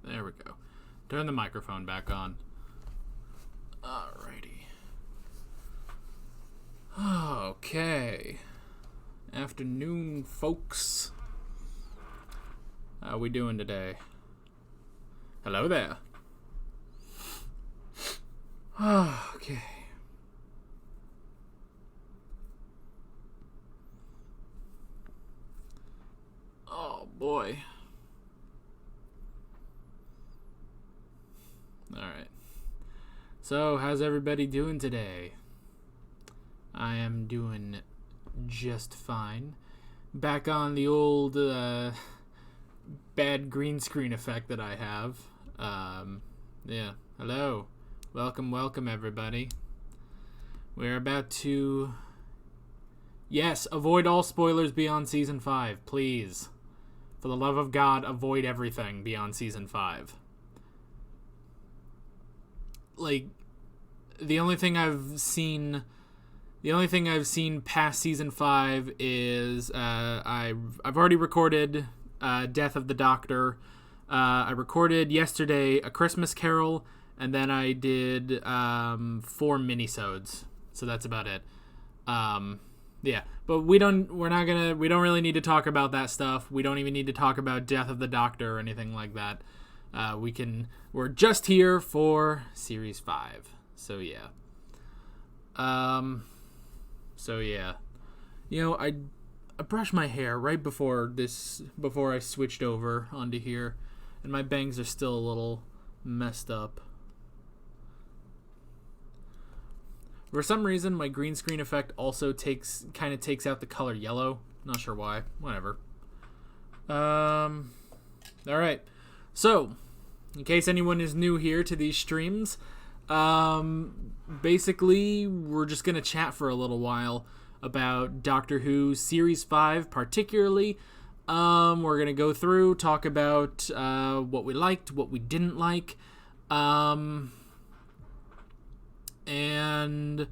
There we go. Turn the microphone back on. Alrighty. Okay. Afternoon, folks. How we doing today? Hello there. Okay. Oh, boy. Alright. So, how's everybody doing today? I am doing just fine. Back on the old bad green screen effect that I have. Yeah. Hello. Welcome, everybody. We're about to... Yes, avoid all spoilers beyond Season 5, please. For the love of God, avoid everything beyond Season 5. Like, the only thing I've seen past Season 5 is I've already recorded Death of the Doctor. I recorded yesterday A Christmas Carol, and then I did 4 minisodes. So that's about it. Yeah, but we don't really need to talk about that stuff. We don't even need to talk about Death of the Doctor or anything like that. We're just here for Series 5. So yeah. You know, I brushed my hair right before I switched over onto here, and my bangs are still a little messed up. For some reason, my green screen effect also takes out the color yellow. Not sure why. Whatever. Alright. So, in case anyone is new here to these streams, basically, we're just going to chat for a little while about Doctor Who Series 5 particularly. We're going to go through, talk about what we liked, what we didn't like. And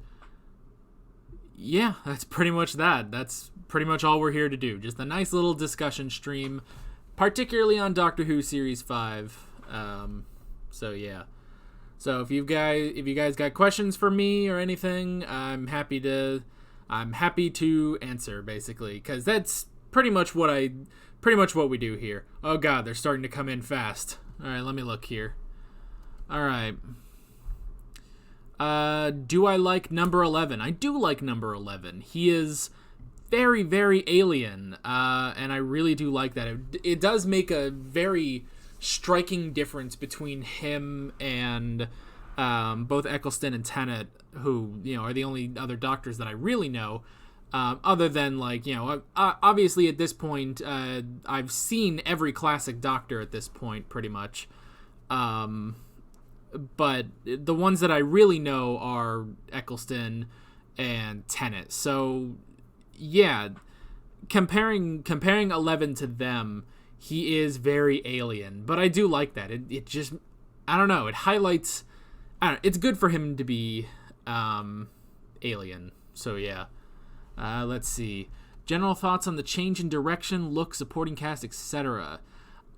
yeah, that's pretty much that. That's pretty much all we're here to do. Just a nice little discussion stream, particularly on Doctor Who Series 5. So yeah. So if you guys got questions for me or anything, I'm happy to answer, basically, because that's pretty much what we do here. Oh god, they're starting to come in fast. All right, let me look here. All right. Do I like number 11? I do like number 11. He is very, very alien, and I really do like that. It does make a very striking difference between him and both Eccleston and Tennant, who, you know, are the only other doctors that I really know, other than, like, you know, obviously at this point, I've seen every classic Doctor at this point, pretty much. But the ones that I really know are Eccleston and Tennant. So, yeah, comparing 11 to them, he is very alien. But I do like that. It just, I don't know, it highlights, it's good for him to be alien. So, yeah. Let's see. General thoughts on the change in direction, look, supporting cast, etc.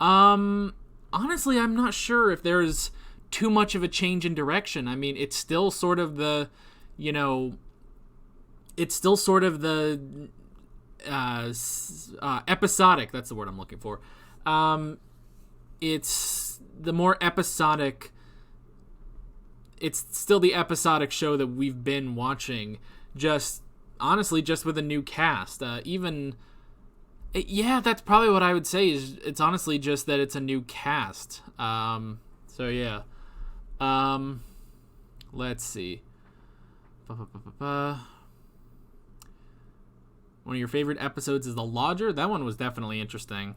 Honestly, I'm not sure if there's too much of a change in direction. I mean, it's still sort of the, you know, episodic, that's the word I'm looking for. It's the more episodic, it's still the episodic show that we've been watching, just, honestly, just with a new cast. Yeah, that's probably what I would say, is it's honestly just that it's a new cast. So yeah. Let's see. One of your favorite episodes is The Lodger. That one was definitely interesting.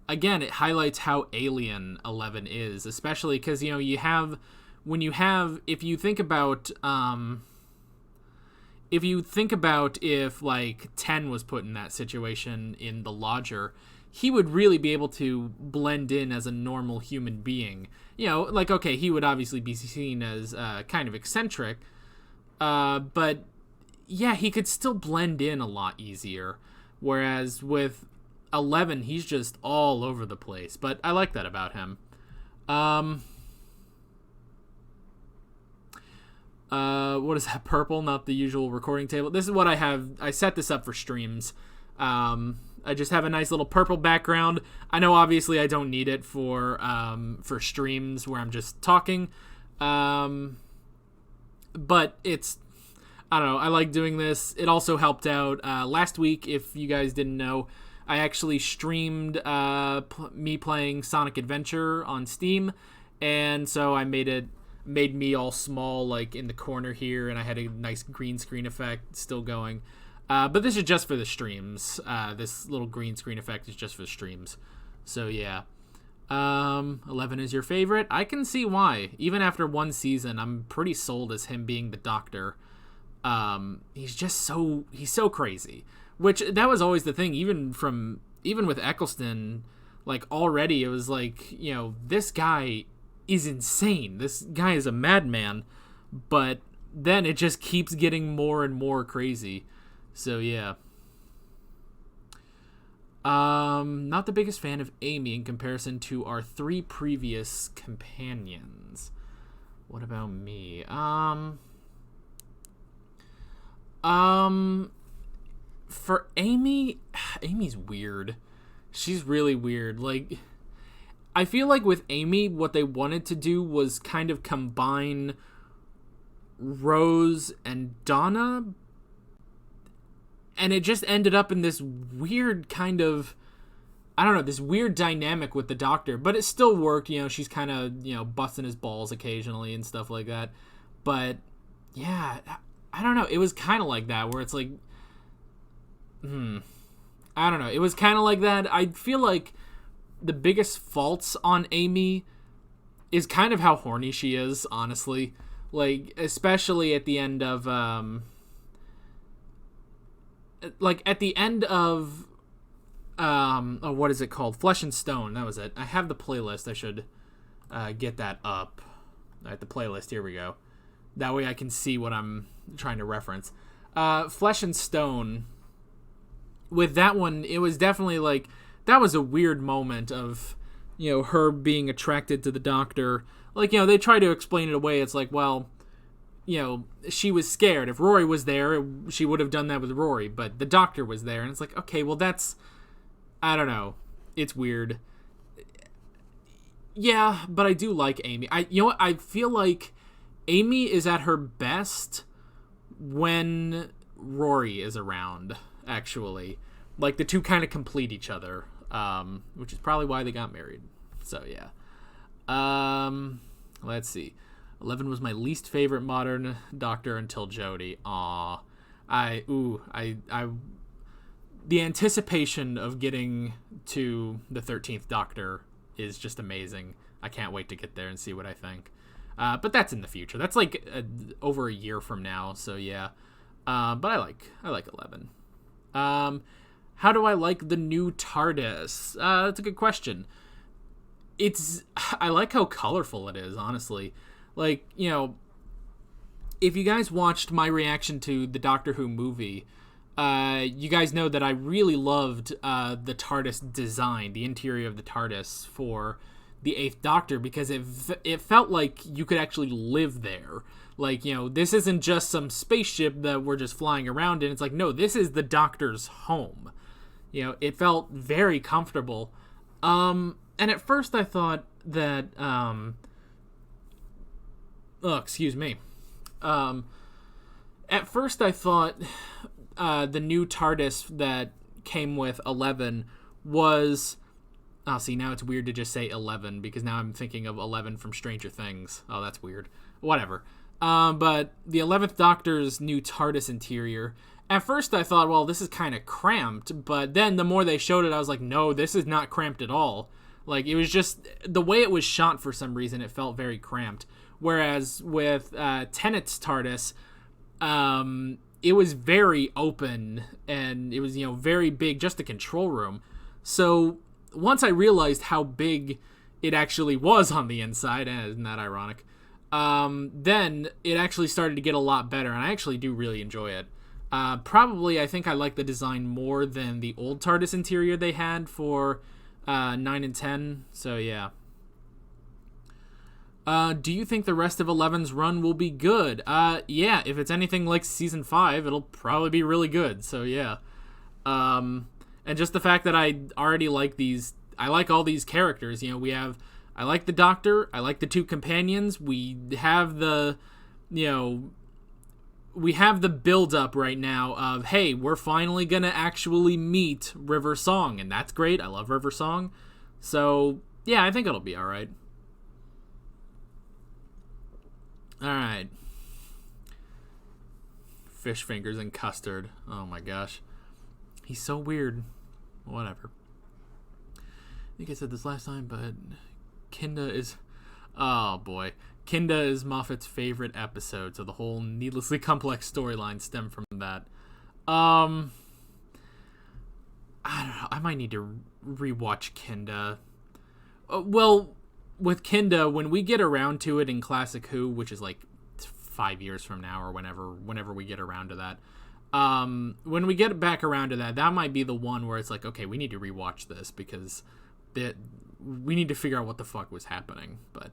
Again, it highlights how alien 11 is, especially because, you know, if you think about if like 10 was put in that situation in The Lodger, he would really be able to blend in as a normal human being. You know, like, okay, he would obviously be seen as kind of eccentric, but yeah, he could still blend in a lot easier. Whereas with 11, he's just all over the place. But I like that about him. Um, what is that? Purple, not the usual recording table. This is what I have. I set this up for streams. I just have a nice little purple background. I know obviously I don't need it for streams where I'm just talking. But it's, I don't know, I like doing this. It also helped out last week, if you guys didn't know, I actually streamed me playing Sonic Adventure on Steam, and so I made me all small, like in the corner here, and I had a nice green screen effect still going. But this is just for the streams. This little green screen effect is just for the streams. So yeah. 11 is your favorite? I can see why. Even after one season, I'm pretty sold as him being the Doctor. He's so crazy. Which, that was always the thing, even with Eccleston, like, already it was like, you know, this guy is insane. This guy is a madman. But then it just keeps getting more and more crazy. So, yeah. Not the biggest fan of Amy in comparison to our 3 previous companions. What about me? For Amy, Amy's weird. She's really weird. Like, I feel like with Amy, what they wanted to do was kind of combine Rose and Donna, and it just ended up in this weird kind of, I don't know, this weird dynamic with the Doctor, but it still worked. You know, she's kind of, you know, busting his balls occasionally and stuff like that. But yeah, I don't know. It was kind of like that, where it's like, I don't know. It was kind of like that. I feel like the biggest faults on Amy is kind of how horny she is, honestly. Like, especially at the end of, what is it called? Flesh and Stone. That was it. I have the playlist. I should get that up. All right, the playlist. Here we go. That way I can see what I'm trying to reference. Flesh and Stone. With that one, it was definitely like, that was a weird moment of, you know, her being attracted to the Doctor. Like, you know, they try to explain it away. It's like, well, you know, she was scared. If Rory was there, she would have done that with Rory, but the Doctor was there. And it's like, okay, well, that's, I don't know. It's weird. Yeah, but I do like Amy. You know what? I feel like Amy is at her best when Rory is around, actually. Like, the two kind of complete each other, which is probably why they got married. So, yeah. Let's see. 11 was my least favorite modern Doctor until Jodie. Aw. The anticipation of getting to the 13th Doctor is just amazing. I can't wait to get there and see what I think. But that's in the future. That's like over a year from now, so yeah. But I like 11. How do I like the new TARDIS? That's a good question. I like how colorful it is, honestly. Like, you know, if you guys watched my reaction to the Doctor Who movie, you guys know that I really loved the TARDIS design, the interior of the TARDIS for the 8th Doctor, because it felt like you could actually live there. Like, you know, this isn't just some spaceship that we're just flying around in. It's like, no, this is the Doctor's home. You know, it felt very comfortable. And at first I thought that, excuse me. At first I thought the new TARDIS that came with 11 was... Oh, see, now it's weird to just say 11, because now I'm thinking of 11 from Stranger Things. Oh, that's weird. Whatever. But the 11th Doctor's new TARDIS interior, at first I thought, well, this is kind of cramped, but then the more they showed it, I was like, no, this is not cramped at all. Like, it was just, the way it was shot for some reason, it felt very cramped. Whereas with Tennant's TARDIS, it was very open, and it was, you know, very big, just a control room. So once I realized how big it actually was on the inside, isn't that ironic? Then it actually started to get a lot better, and I actually do really enjoy it. Probably, I think I like the design more than the old TARDIS interior they had for 9 and 10, so yeah. Do you think the rest of 11's run will be good? Yeah, if it's anything like season 5, it'll probably be really good. So yeah. And just the fact that I already like I like all these characters. I like the Doctor, I like the 2 companions. We have the build up right now of, hey, we're finally gonna actually meet River Song, and that's great. I love River Song. So yeah, I think it'll be all right. All right. Fish fingers and custard. Oh my gosh. He's so weird. Whatever. I think I said this last time, but Kinda is... Oh boy. Kinda is Moffat's favorite episode, so the whole needlessly complex storyline stemmed from that. I don't know. I might need to rewatch Kinda. Well, with Kinda, when we get around to it in Classic Who, which is like 5 years from now or whenever we get around to that, when we get back around to that might be the one where it's like, okay, we need to rewatch this because we need to figure out what the fuck was happening. But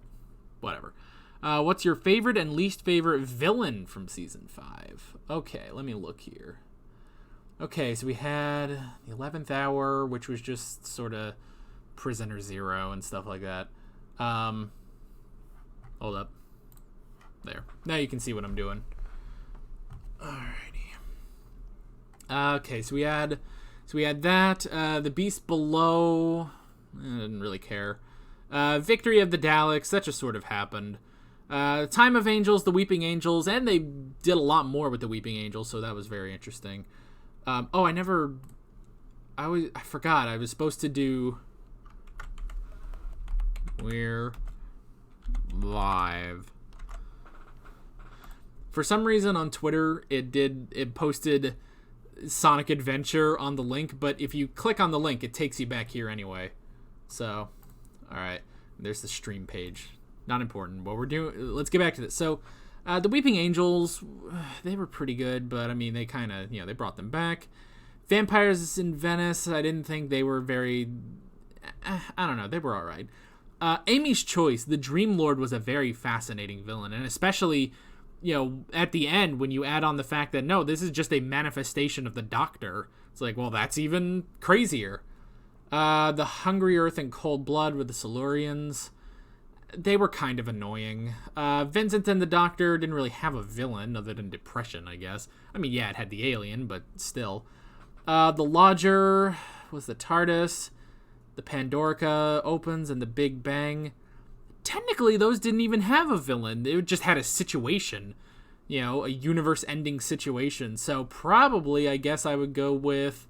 whatever. What's your favorite and least favorite villain from season 5? Okay, let me look here. Okay, so we had the 11th Hour, which was just sort of Prisoner Zero and stuff like that. Hold up. There. Now you can see what I'm doing. Alrighty. Okay, so we had that. The Beast Below. I didn't really care. Victory of the Daleks. That just sort of happened. Time of Angels, the Weeping Angels, and they did a lot more with the Weeping Angels, so that was very interesting. I forgot. I was supposed to do... We're live. For some reason on Twitter, it posted Sonic Adventure on the link, but if you click on the link, it takes you back here anyway. So, alright. There's the stream page. Not important. What we're doing... Let's get back to this. So, the Weeping Angels, they were pretty good, but, I mean, they kind of, they brought them back. Vampires in Venice, I didn't think they were very... I don't know. They were alright. Amy's Choice, the Dream Lord, was a very fascinating villain, and especially, at the end, when you add on the fact that, no, this is just a manifestation of the Doctor. It's like, well, that's even crazier. The Hungry Earth and Cold Blood with the Silurians, they were kind of annoying. Vincent and the Doctor didn't really have a villain other than depression, I guess. I mean, yeah, it had the alien, but still. The Lodger was the TARDIS. The Pandorica opens and the Big Bang. Technically, those didn't even have a villain. They just had a situation. A universe-ending situation. So probably, I guess I would go with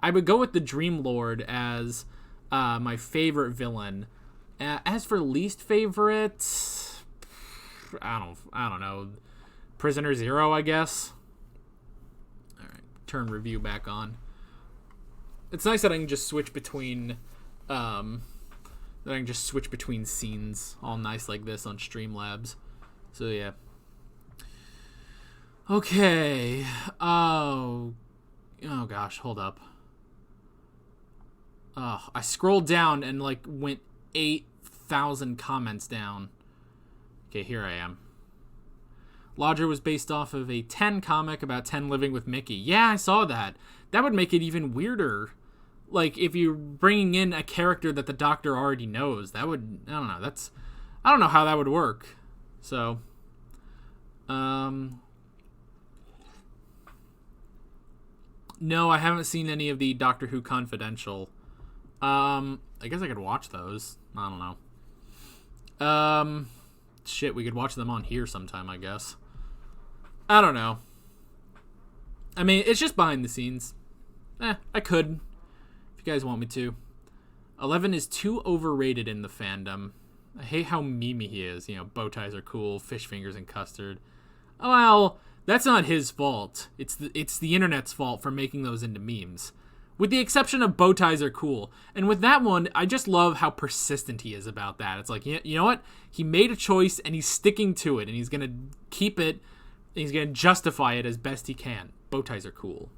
the Dream Lord as my favorite villain. As for least favorite, I don't know. Prisoner Zero, I guess. All right, turn review back on. It's nice that I can just switch between scenes all nice like this on Streamlabs. So yeah. Okay. Oh gosh, hold up. I scrolled down and went 8,000 comments down. Okay, here I am. Lodger was based off of a 10 comic about 10 living with Mickey. Yeah, I saw that. That would make it even weirder. If you're bringing in a character that the Doctor already knows, that would... I don't know. I don't know how that would work. So... No, I haven't seen any of the Doctor Who Confidential. I guess I could watch those. I don't know. Shit, we could watch them on here sometime, I guess. I don't know. I mean, it's just behind the scenes. I could. If you guys want me to. 11 is too overrated in the fandom. I hate how memey he is. Bow ties are cool, fish fingers and custard. Oh, well, that's not his fault. It's the internet's fault for making those into memes. With the exception of bow ties are cool. And with that one, I just love how persistent he is about that. It's like, you know what? He made a choice and he's sticking to it. And he's going to keep it. And he's going to justify it as best he can. Bow ties are cool.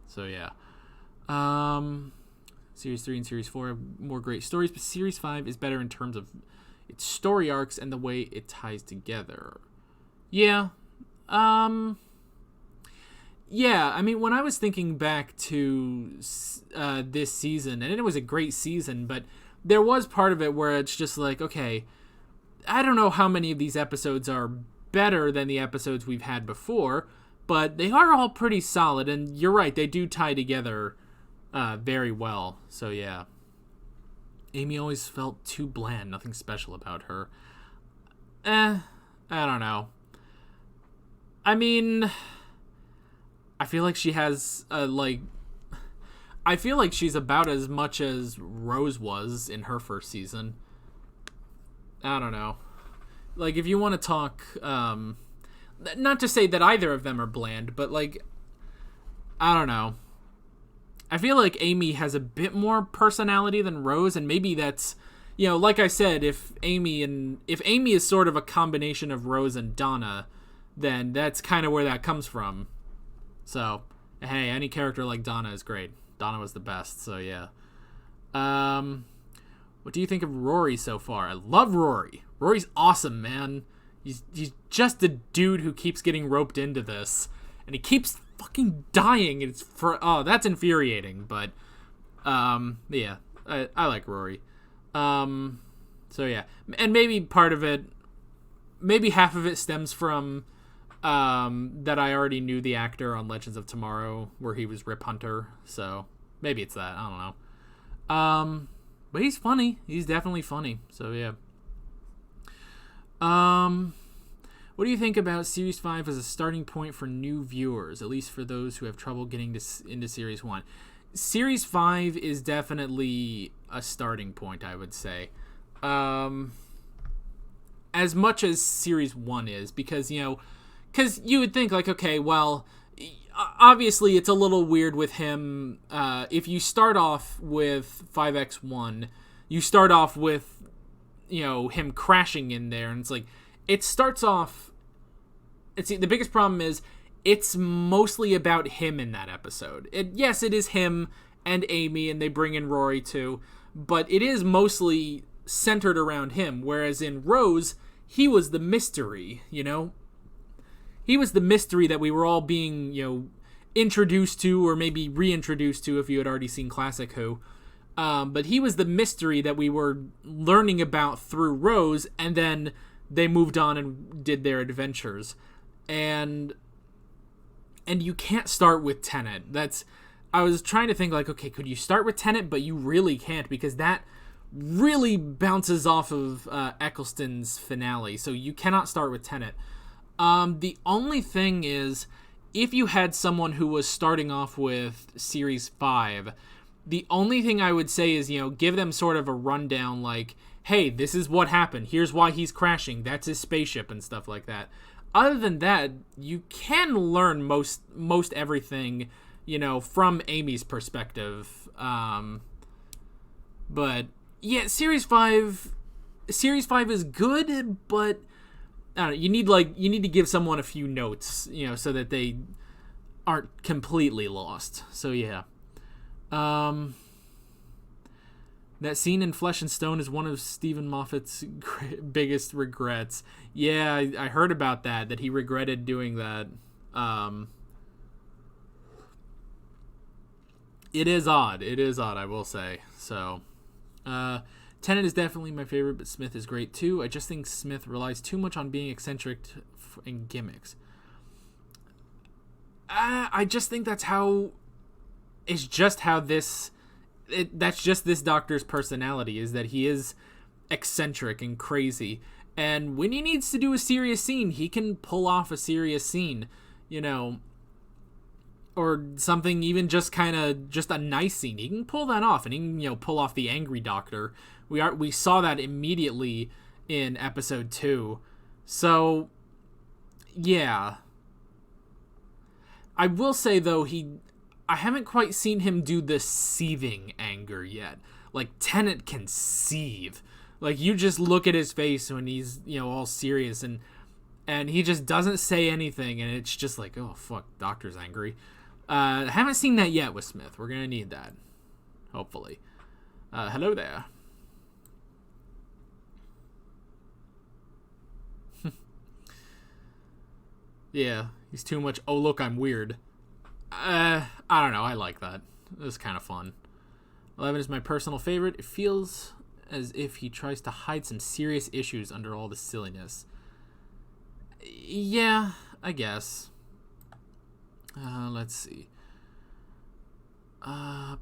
So, yeah. Series 3 and Series 4 have more great stories, but Series 5 is better in terms of its story arcs, and the way it ties together. Yeah. Yeah, I mean, when I was thinking back to this season, and it was a great season, but there was part of it where it's just like, okay, I don't know how many of these episodes are better than the episodes we've had before, but they are all pretty solid, and you're right, they do tie together very well. So yeah. Amy always felt too bland, nothing special about her. I don't know. I mean, I feel like she has, I feel like she's about as much as Rose was in her first season. I don't know. Like, if you want to talk, not to say that either of them are bland, but, like, I don't know. I feel like Amy has a bit more personality than Rose, and maybe that's, you know, like I said, if Amy is sort of a combination of Rose and Donna, then that's kind of where that comes from. So, hey, any character like Donna is great. Donna was the best, so yeah. What do you think of Rory so far? I love Rory. Rory's awesome, man. He's just a dude who keeps getting roped into this, and he keeps fucking dying. It's that's infuriating, but yeah, I like Rory. So yeah, and maybe part of it, maybe half of it stems from that I already knew the actor on Legends of Tomorrow, where he was Rip Hunter, so maybe it's that. I don't know. But he's funny. He's definitely funny. So yeah. What do you think about Series 5 as a starting point for new viewers, at least for those who have trouble getting into Series 1? Series 5 is definitely a starting point, I would say. As much as Series 1 is, because, you know, because you would think, like, okay, well, obviously it's a little weird with him. If you start off with 5X1, you start off with, you know, him crashing in there, and it's like, it starts off, the biggest problem is it's mostly about him in that episode. Yes, it is him and Amy, and they bring in Rory too, but it is mostly centered around him, whereas in Rose, he was the mystery, you know? He was the mystery that we were all being, you know, introduced to, or maybe reintroduced to if you had already seen Classic Who. But he was the mystery that we were learning about through Rose, and then they moved on and did their adventures. And you can't start with Tenet. I was trying to think, like, okay, could you start with Tenet? But you really can't, because that really bounces off of Eccleston's finale. So you cannot start with Tenet. The only thing is, if you had someone who was starting off with Series 5, the only thing I would say is, you know, give them sort of a rundown, like, hey, this is what happened. Here's why he's crashing. That's his spaceship and stuff like that. Other than that, you can learn most everything, you know, from Amy's perspective. But yeah, Series 5 is good, but I don't know, you need to give someone a few notes, you know, so that they aren't completely lost. So yeah. That scene in Flesh and Stone is one of Stephen Moffat's biggest regrets. Yeah, I heard about that he regretted doing that. It is odd, I will say. So, Tenet is definitely my favorite, but Smith is great too. I just think Smith relies too much on being eccentric and gimmicks. I just think that's just this Doctor's personality, is that he is eccentric and crazy, and when he needs to do a serious scene, he can pull off a serious scene, you know, or something, even just a nice scene. He can pull that off, and he can, you know, pull off the angry Doctor. We saw that immediately in episode 2. So yeah, I will say though, I haven't quite seen him do the seething anger yet. Like, Tenet can seethe. Like, you just look at his face when he's, you know, all serious, and he just doesn't say anything, and it's just like, oh, fuck, Doctor's angry. I haven't seen that yet with Smith. We're going to need that, hopefully. Hello there. Yeah, he's too much, oh look, I'm weird. I don't know, I like that. It was kind of fun. 11 is my personal favorite. It feels as if he tries to hide some serious issues under all the silliness. Yeah, I guess. Let's see. I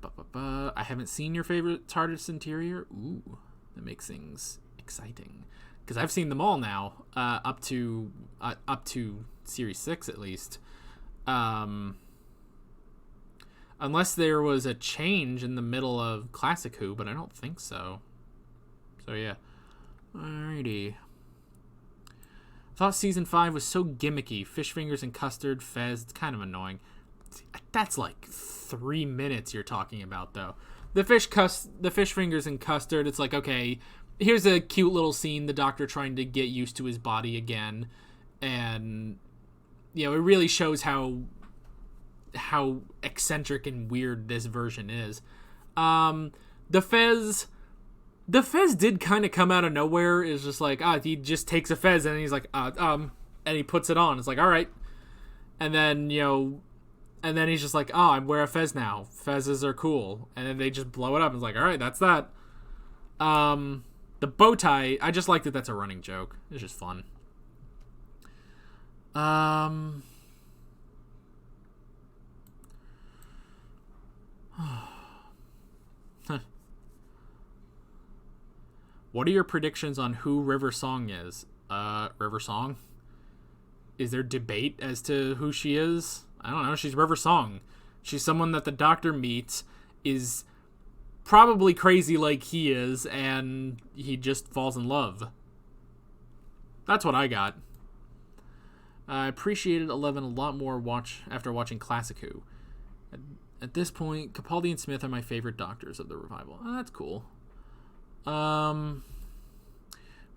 haven't seen your favorite TARDIS interior. Ooh, that makes things exciting. Because I've seen them all now, up to Series 6 at least. Unless there was a change in the middle of Classic Who, but I don't think so. So yeah. Alrighty. Thought Season 5 was so gimmicky. Fish fingers and custard, Fez. It's kind of annoying. That's like 3 minutes you're talking about, though. The fish fingers and custard, it's like, okay, here's a cute little scene, the Doctor trying to get used to his body again. And, you know, it really shows how eccentric and weird this version is. The Fez did kind of come out of nowhere. It's just like, he just takes a Fez and he's like, and he puts it on. It's like, all right. And then, you know, and then he's just like, I wear a Fez now. Fezes are cool. And then they just blow it up. It's like, all right, that's that. The bow tie, I just like that that's a running joke. It's just fun. What are your predictions on who River Song is? River Song? Is there debate as to who she is? I don't know. She's River Song. She's someone that the Doctor meets, is probably crazy like he is, and he just falls in love. That's what I got. I appreciated 11 a lot more after watching Classic Who. At this point, Capaldi and Smith are my favorite Doctors of the revival. Oh, that's cool.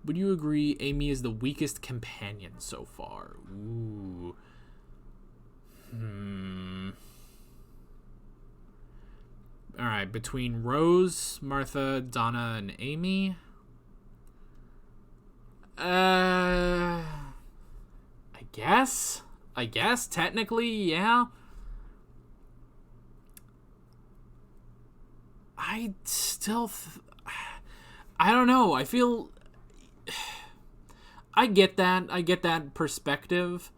Would you agree Amy is the weakest companion so far? Ooh. Alright, between Rose, Martha, Donna, and Amy. I guess, technically, yeah. I still... I don't know. I feel... I get that perspective.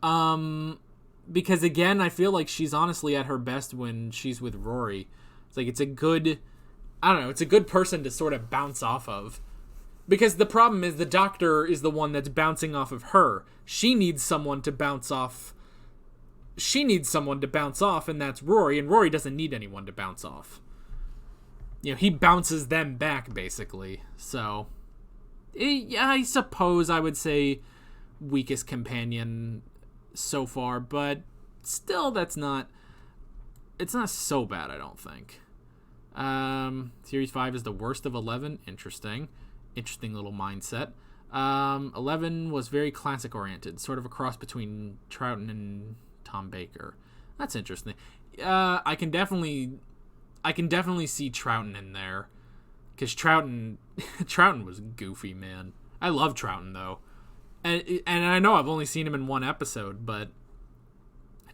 Because, again, I feel like she's honestly at her best when she's with Rory. It's like, it's a good... I don't know. It's a good person to sort of bounce off of. Because the problem is the Doctor is the one that's bouncing off of her. She needs someone to bounce off. And that's Rory. And Rory doesn't need anyone to bounce off. You know, he bounces them back, basically. So, I suppose I would say weakest companion so far, but still, it's not so bad, I don't think. Series 5 is the worst of 11. Interesting little mindset. 11 was very classic oriented, sort of a cross between Troughton and Tom Baker. That's interesting. I can definitely see Troughton in there, because Troughton was goofy, man. I love Troughton though, and I know I've only seen him in one episode, but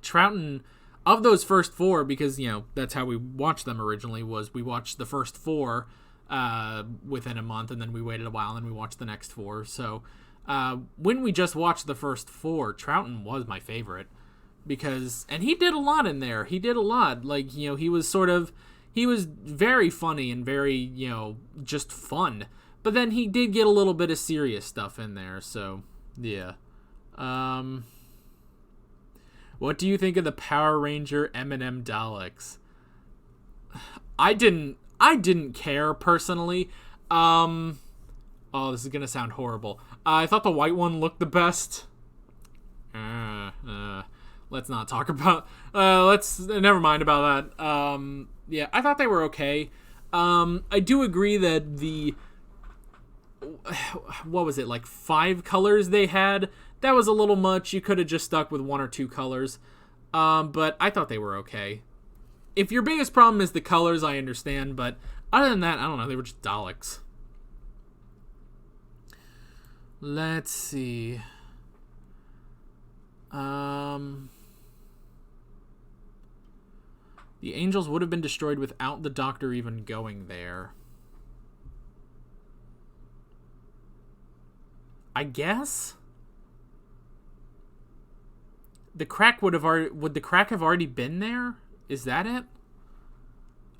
Troughton, of those first four, because you know that's how we watched them originally, was we watched the first four within a month, and then we waited a while, and then we watched the next four. So when we just watched the first four, Troughton was my favorite, and he did a lot in there. He did a lot, like, you know, he was very funny and very, you know, just fun. But then he did get a little bit of serious stuff in there, so, yeah. What do you think of the Power Ranger M&M Daleks? I didn't care, personally. Oh, this is gonna sound horrible. I thought the white one looked the best. Let's not talk about... never mind about that. Yeah, I thought they were okay. I do agree that what was it, like 5 colors they had? That was a little much. You could have just stuck with 1 or 2 colors. But I thought they were okay. If your biggest problem is the colors, I understand. But other than that, I don't know. They were just Daleks. Let's see. The Angels would have been destroyed without the Doctor even going there. I guess the crack would the crack have already been there? Is that it?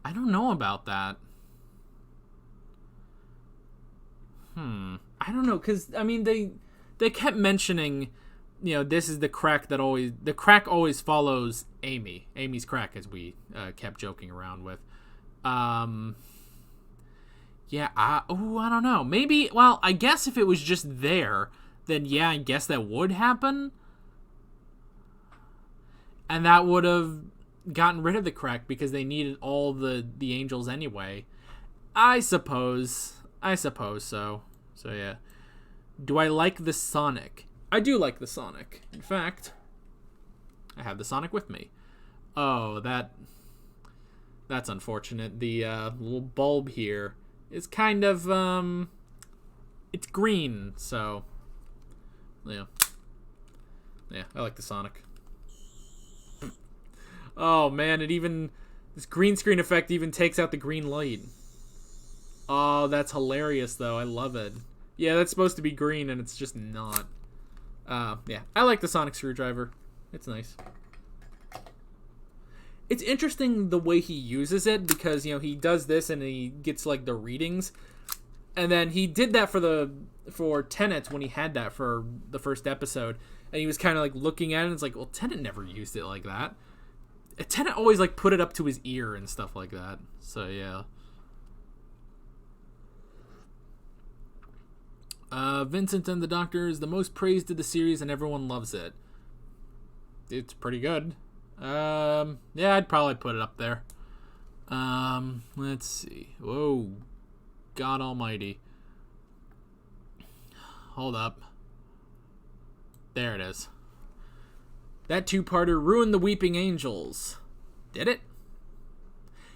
I don't know about that. I don't know, because I mean they kept mentioning, this is the crack always follows Amy's crack, as we kept joking around with. Yeah, I don't know. Maybe, well, I guess if it was just there, then yeah, I guess that would happen. And that would have gotten rid of the crack because they needed all the Angels anyway. I suppose so. So yeah. Do I like the Sonic? I do like the Sonic. In fact, I have the Sonic with me. Oh, that's unfortunate. The little bulb here is kind of it's green, so yeah, I like the Sonic. Oh man, this green screen effect even takes out the green light. Oh, that's hilarious though. I love it. Yeah, that's supposed to be green and it's just not. Yeah, I like the sonic screwdriver. It's nice. It's interesting the way he uses it because, he does this and he gets like the readings. And then he did that for Tenet when he had that for the first episode. And he was kind of like looking at it and it's like, well, Tenet never used it like that. Tenet always like put it up to his ear and stuff like that. So yeah. Vincent and the Doctor is the most praised of the series and everyone loves it. It's pretty good. Yeah, I'd probably put it up there. Let's see. Whoa. God almighty. Hold up. There it is. That two-parter ruined the Weeping Angels. Did it?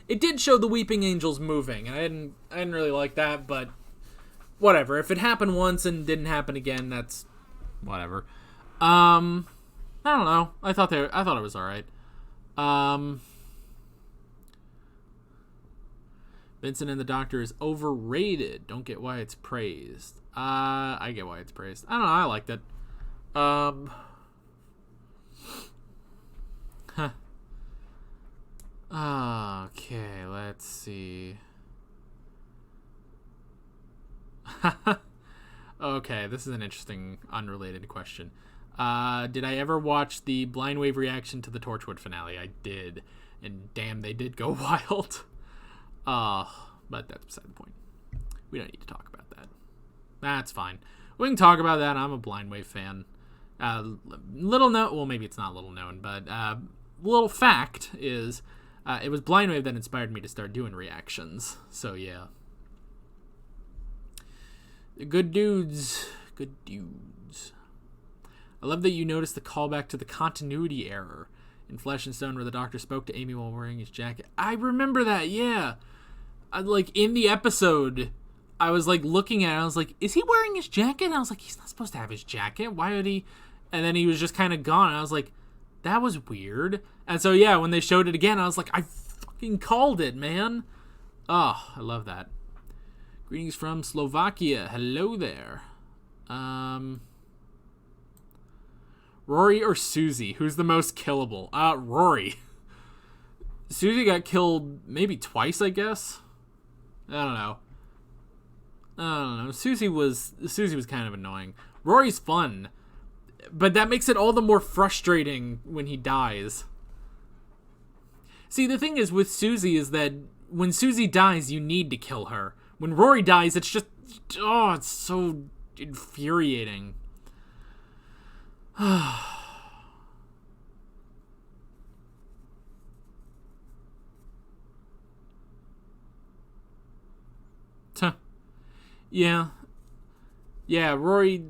It did show the Weeping Angels moving, and I didn't really like that, but whatever. If it happened once and didn't happen again, that's whatever. I don't know. I thought it was all right. Vincent and the Doctor is overrated. Don't get why it's praised. I get why it's praised. I don't know. I liked it. Okay, let's see. Okay, this is an interesting, unrelated question. Did I ever watch the Blind Wave reaction to the Torchwood finale? I did. And damn, they did go wild. But that's beside the point. We don't need to talk about that. That's fine. We can talk about that. I'm a Blind Wave fan. Little known, well, maybe it's not little known, but little fact is it was Blind Wave that inspired me to start doing reactions. So yeah. Good dudes. I love that you noticed the callback to the continuity error in Flesh and Stone where the Doctor spoke to Amy while wearing his jacket. I remember that, yeah. In the episode, I was looking at it, I was like, is he wearing his jacket? And I was like, he's not supposed to have his jacket. Why would he? And then he was just kind of gone. And I was like, that was weird. And so, yeah, when they showed it again, I was like, I fucking called it, man. Oh, I love that. Greetings from Slovakia. Hello there. Rory or Susie? Who's the most killable? Rory. Susie got killed maybe twice, I guess. I don't know. Susie was kind of annoying. Rory's fun, but that makes it all the more frustrating when he dies. See, the thing is with Susie is that when Susie dies, you need to kill her. When Rory dies, it's just, it's so infuriating. Yeah, Rory,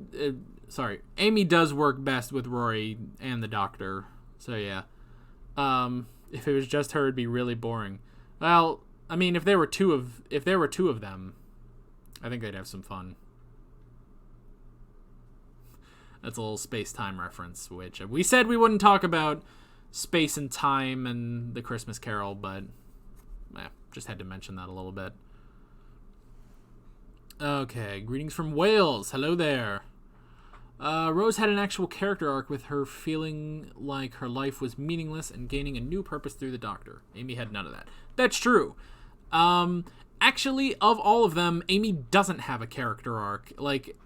Amy does work best with Rory and the Doctor. So yeah. If it was just her, it'd be really boring. Well, I mean, if there were two of them, I think they'd have some fun. That's a little space-time reference, which we said we wouldn't talk about space and time and the Christmas Carol, but just had to mention that a little bit. Okay, greetings from Wales. Hello there. Rose had an actual character arc with her feeling like her life was meaningless and gaining a new purpose through the Doctor. Amy had none of that. That's true. Actually, of all of them, Amy doesn't have a character arc. Like,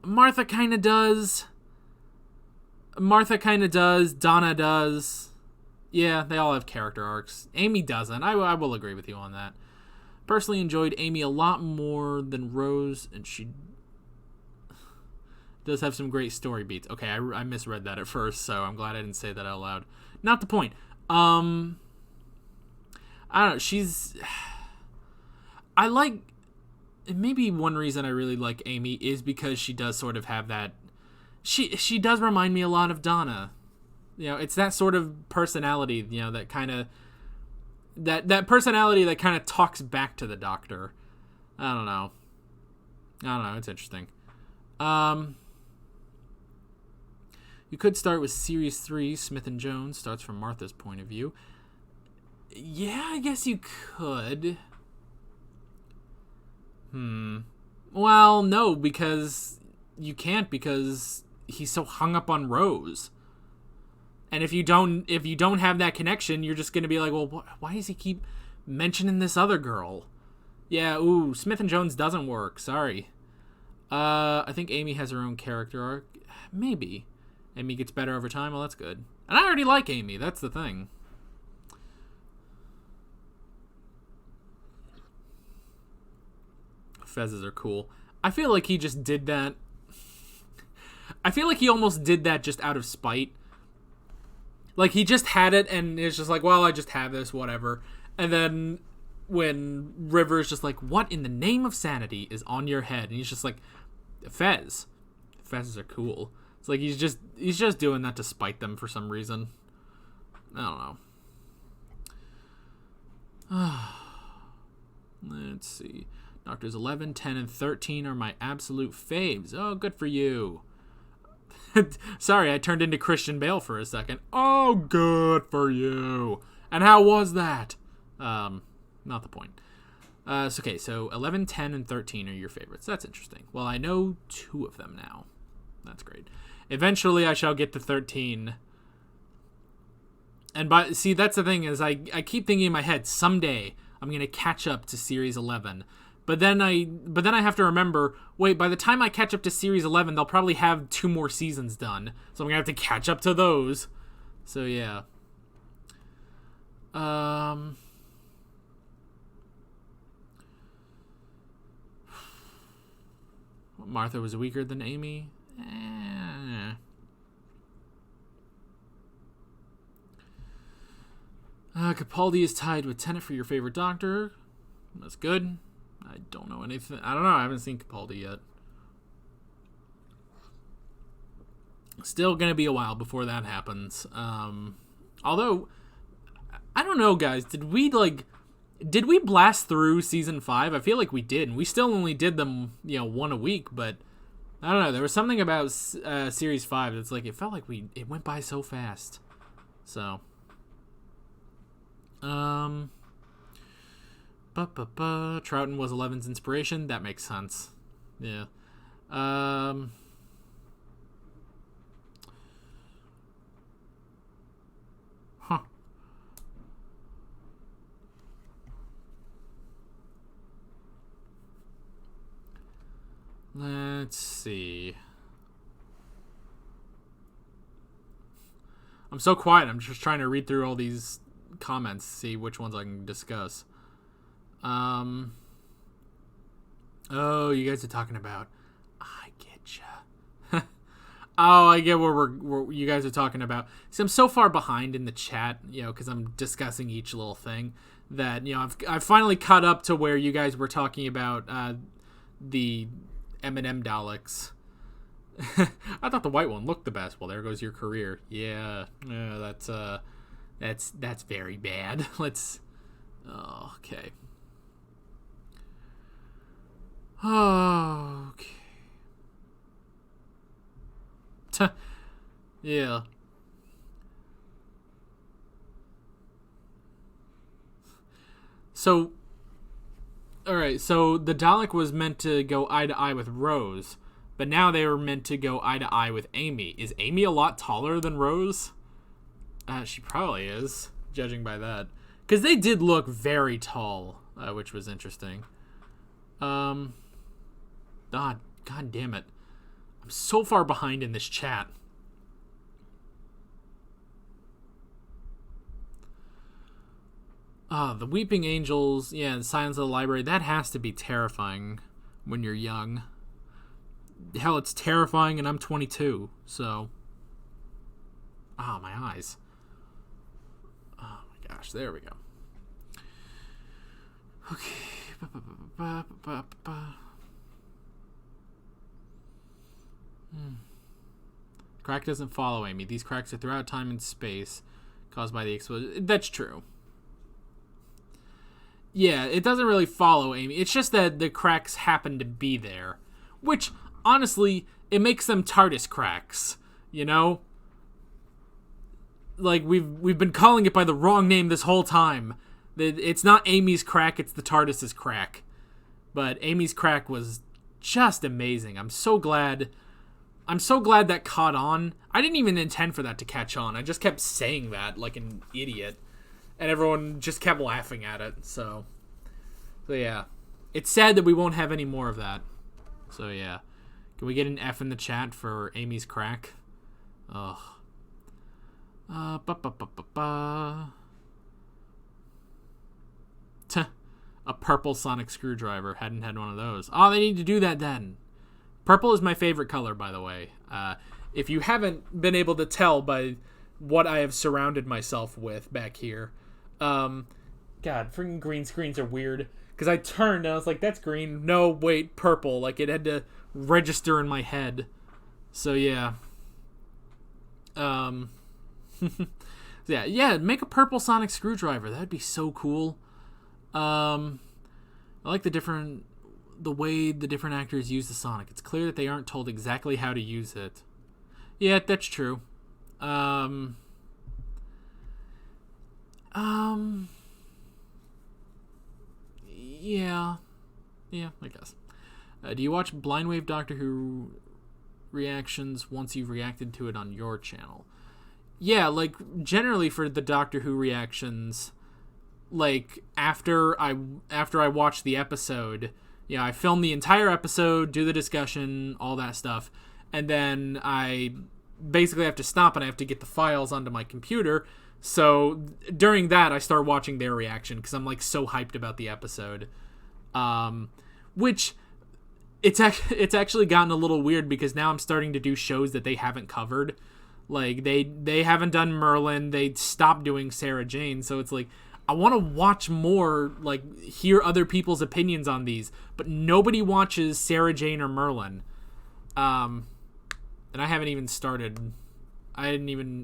Martha kind of does. Donna does. Yeah, they all have character arcs. Amy doesn't. I will agree with you on that. Personally enjoyed Amy a lot more than Rose, and she does have some great story beats. Okay, I misread that at first, so I'm glad I didn't say that out loud. Not the point. I don't know, I like, maybe one reason I really like Amy is because she does sort of have that, she does remind me a lot of Donna. You know, it's that sort of personality, you know, that kind of, that personality that kind of talks back to the Doctor. I don't know. It's interesting. You could start with Series 3, Smith and Jones, starts from Martha's point of view. Yeah, I guess you could. Well, no, because you can't, because he's so hung up on Rose. And if you don't have that connection, you're just going to be like, well, why does he keep mentioning this other girl? Yeah, Smith and Jones doesn't work. Sorry. I think Amy has her own character arc. Maybe. Amy gets better over time. Well, that's good. And I already like Amy. That's the thing. Fezzes are cool. I feel like he just did that. I feel like he almost did that just out of spite. Like, he just had it, and it's just like, well, I just have this, whatever. And then when River's just like, what in the name of sanity is on your head? And he's just like, Fez. Fezzes are cool. It's like he's just doing that to spite them for some reason. I don't know. Let's see. Doctors 11, 10, and 13 are my absolute faves. Oh, good for you. Sorry, I turned into Christian Bale for a second. Oh, good for you. And how was that? Not the point. So 11, 10, and 13 are your favorites. That's interesting. Well, I know 2 of them now. That's great. Eventually, I shall get to 13. And see, that's the thing is I keep thinking in my head, someday I'm going to catch up to Series 11. But then I have to remember, wait, by the time I catch up to Series 11, they'll probably have 2 more seasons done. So I'm going to have to catch up to those. So, yeah. Martha was weaker than Amy? Capaldi is tied with Tennant for your favorite Doctor. That's good. I don't know anything. I don't know. I haven't seen Capaldi yet. Still gonna be a while before that happens. Although, I don't know, guys. Did we blast through season 5? I feel like we did, and we still only did them, one a week. But I don't know. There was something about series 5 that's like it felt like it went by so fast. So, Troughton was 11's inspiration. That makes sense. Yeah. Let's see. I'm so quiet. I'm just trying to read through all these comments, see which ones I can discuss. Oh, you guys are talking about. I get ya. Oh, I get where you guys are talking about. See, I'm so far behind in the chat, because I'm discussing each little thing that I've finally caught up to where you guys were talking about the M&M Daleks. I thought the white one looked the best. Well, there goes your career. Yeah, that's very bad. Okay. Oh. Yeah. So, alright, so the Dalek was meant to go eye to eye with Rose, but now they were meant to go eye to eye with Amy. Is Amy a lot taller than Rose? She probably is, judging by that. Because they did look very tall, which was interesting. God damn it. I'm so far behind in this chat. The Weeping Angels, yeah, the Silence of the Library, that has to be terrifying when you're young. Hell, it's terrifying and I'm 22, so... Oh, my eyes. Oh my gosh, there we go. Okay. Crack doesn't follow Amy. These cracks are throughout time and space caused by the explosion. That's true. Yeah, it doesn't really follow Amy. It's just that the cracks happen to be there. Which, honestly, it makes them TARDIS cracks. You know? Like, we've been calling it by the wrong name this whole time. It's not Amy's crack, it's the TARDIS's crack. But Amy's crack was just amazing. I'm so glad that caught on. I didn't even intend for that to catch on. I just kept saying that like an idiot. And everyone just kept laughing at it. So yeah. It's sad that we won't have any more of that. So yeah. Can we get an F in the chat for Amy's crack? Ugh. A purple sonic screwdriver. Hadn't had one of those. Oh, they need to do that then. Purple is my favorite color, by the way. If you haven't been able to tell by what I have surrounded myself with back here. God, freaking green screens are weird. Because I turned and I was like, that's green. No, wait, purple. Like, it had to register in my head. So, yeah. Yeah, make a purple sonic screwdriver. That'd be so cool. I like the way the different actors use the sonic. It's clear that they aren't told exactly how to use it. Yeah, that's true. Yeah, I guess. Do you watch Blind Wave Doctor Who reactions once you've reacted to it on your channel? Yeah, like, generally for the Doctor Who reactions, like, after I watch the episode, yeah, I film the entire episode, do the discussion, all that stuff, and then I basically have to stop and I have to get the files onto my computer. So during that, I start watching their reaction because I'm like so hyped about the episode. Which it's actually gotten a little weird because now I'm starting to do shows that they haven't covered. Like they haven't done Merlin, they stopped doing Sarah Jane, so it's like I want to watch more, like hear other people's opinions on these, but nobody watches Sarah Jane or Merlin. And I haven't even started. I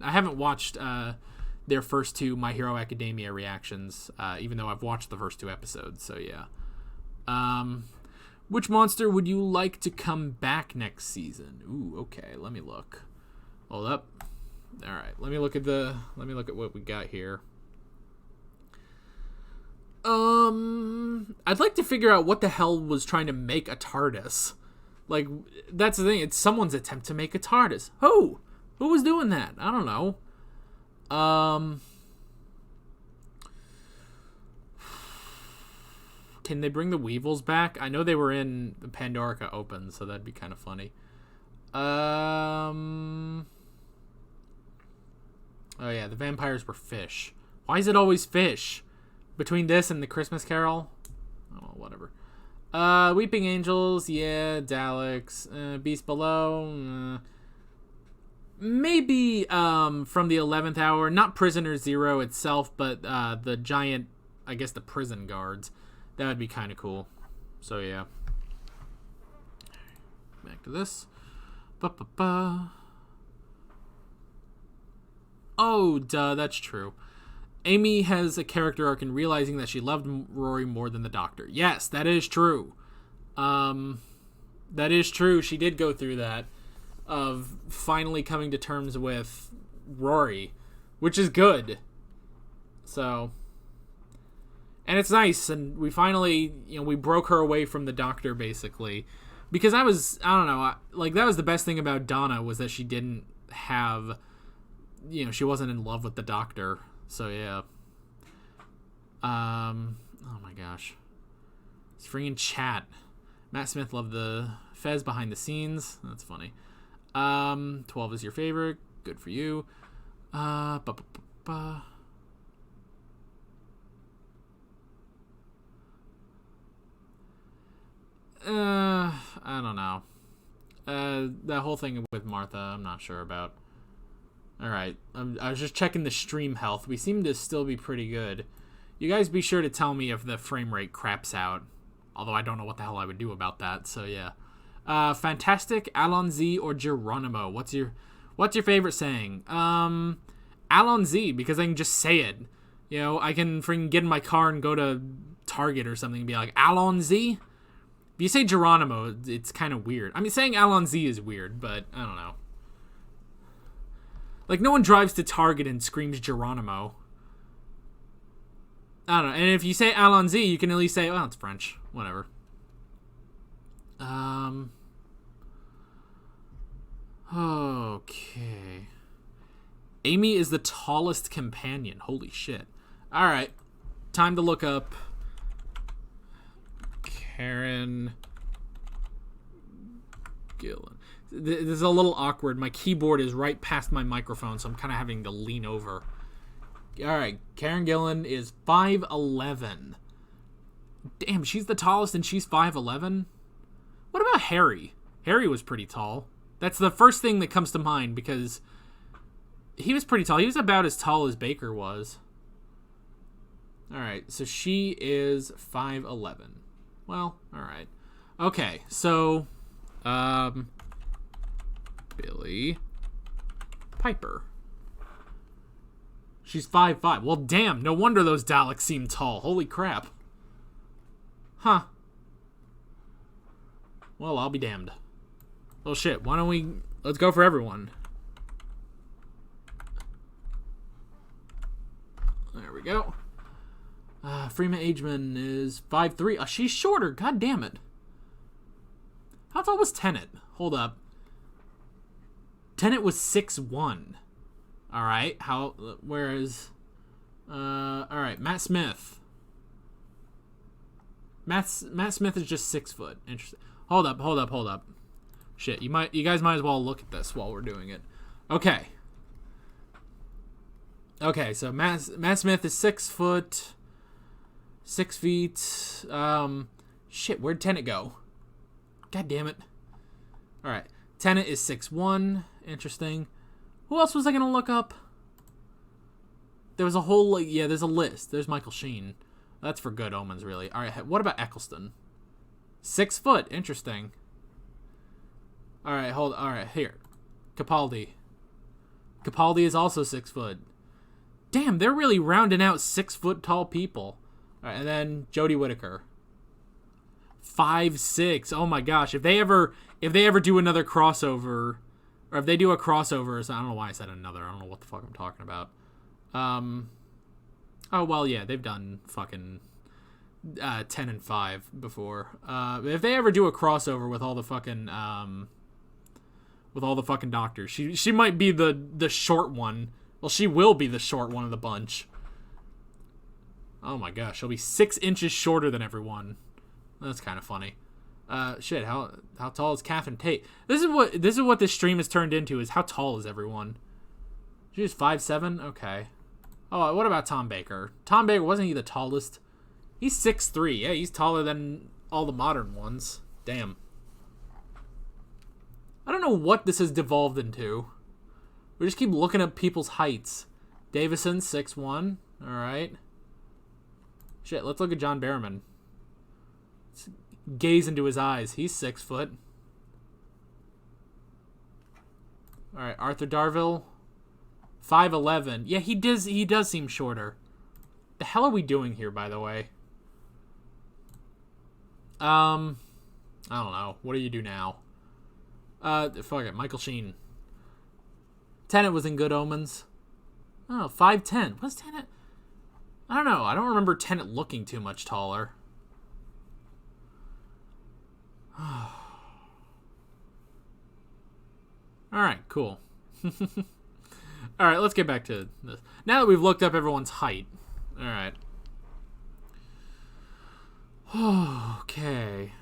haven't watched their first two My Hero Academia reactions, even though I've watched the first two episodes. So yeah. Which monster would you like to come back next season? Ooh, okay. Let me look. Hold up. All right. Let me look at what we got here. I'd like to figure out what the hell was trying to make a TARDIS. Like, that's the thing. It's someone's attempt to make a TARDIS. Who was doing that? I don't know. Can they bring the Weevils back? I know they were in the Pandorica Open, so that'd be kind of funny. Oh yeah, the vampires were fish. Why is it always fish? Between this and the Christmas Carol? Oh, whatever. Weeping Angels, yeah, Daleks, Beast Below, maybe from the 11th Hour, not Prisoner Zero itself, but the giant, I guess the prison guards. That would be kind of cool. So yeah. Back to this. Oh, duh, that's true. Amy has a character arc in realizing that she loved Rory more than the Doctor. Yes, that is true. That is true. She did go through that. of finally coming to terms with Rory, which is good. So, and it's nice, and we finally, we broke her away from the doctor, basically. Because I don't know, that was the best thing about Donna, was that she didn't have, she wasn't in love with the doctor. So, yeah. Oh my gosh. It's freaking chat. Matt Smith loved the Fez behind the scenes. That's funny. 12 is your favorite. Good for you. I don't know. That whole thing with Martha, I'm not sure about. Alright, I was just checking the stream health. We seem to still be pretty good. You guys be sure to tell me if the frame rate craps out. Although I don't know what the hell I would do about that, so yeah. Fantastic, Alonzi, or Geronimo? What's your favorite saying? Alonzi, because I can just say it. I can freaking get in my car and go to Target or something and be like, Alonzi? If you say Geronimo, it's kind of weird. I mean, saying Alonzi is weird, but I don't know. Like, no one drives to Target and screams Geronimo. I don't know. And if you say Alonzi, you can at least say, well, it's French. Whatever. Okay. Amy is the tallest companion. Holy shit. Alright. Time to look up Karen Gillan. This is a little awkward. My keyboard is right past my microphone, so I'm kind of having to lean over. Alright, Karen Gillan is 5'11". Damn, she's the tallest and she's 5'11"? What about Harry? Harry was pretty tall. That's the first thing that comes to mind, because he was pretty tall. He was about as tall as Baker was. Alright, so she is 5'11". Well, alright. Okay, so, Billy Piper. She's 5'5". Well, damn, no wonder those Daleks seem tall. Holy crap. Huh. Well, I'll be damned. Well, shit, why don't we... Let's go for everyone. There we go. Freema Ageman is 5'3". She's shorter. God damn it. How tall was Tennant? Hold up. Tennant was 6'1". Alright, whereas... Alright, Matt Smith. Matt Smith is just 6 foot. Interesting. Hold up. Shit, you guys might as well look at this while we're doing it. Okay. Okay, so Matt Smith is 6 foot, 6 feet. Shit, where'd Tennant go? God damn it. Alright, Tennant is 6'1". Interesting. Who else was I gonna look up? There was a whole, there's a list. There's Michael Sheen. That's for good omens, really. Alright, what about Eccleston? 6 foot. Interesting. Alright, here. Capaldi. Capaldi is also 6 foot. Damn, they're really rounding out 6 foot tall people. Alright, and then Jodie Whittaker. 5'6". Oh my gosh. If they ever do another crossover, or if they do a crossover, so I don't know why I said another. I don't know what the fuck I'm talking about. Oh, well, yeah, they've done fucking 10 and 5 before. If they ever do a crossover with all the fucking doctors, she might be the short one. Well, she will be the short one of the bunch. Oh my gosh, she'll be 6 inches shorter than everyone. That's kind of funny. Shit, how tall is Catherine Tate? This is what this stream has turned into, is how tall is everyone? She's 5'7"? Okay. Oh, what about Tom Baker? Tom Baker, wasn't he the tallest? He's 6'3". Yeah, he's taller than all the modern ones. Damn. I don't know what this has devolved into. We just keep looking at people's heights. Davison, 6'1". Alright. Shit, let's look at John Barrowman. Let's gaze into his eyes. He's 6 foot. Alright, Arthur Darvill. 5'11". Yeah, he does seem shorter. The hell are we doing here, by the way? I don't know. What do you do now? Fuck it, Michael Sheen. Tenet was in Good Omens. Oh, 5'10". What's Tenet? I don't know. I don't remember Tenet looking too much taller. Alright, cool. Alright, let's get back to this. Now that we've looked up everyone's height. Alright. Okay.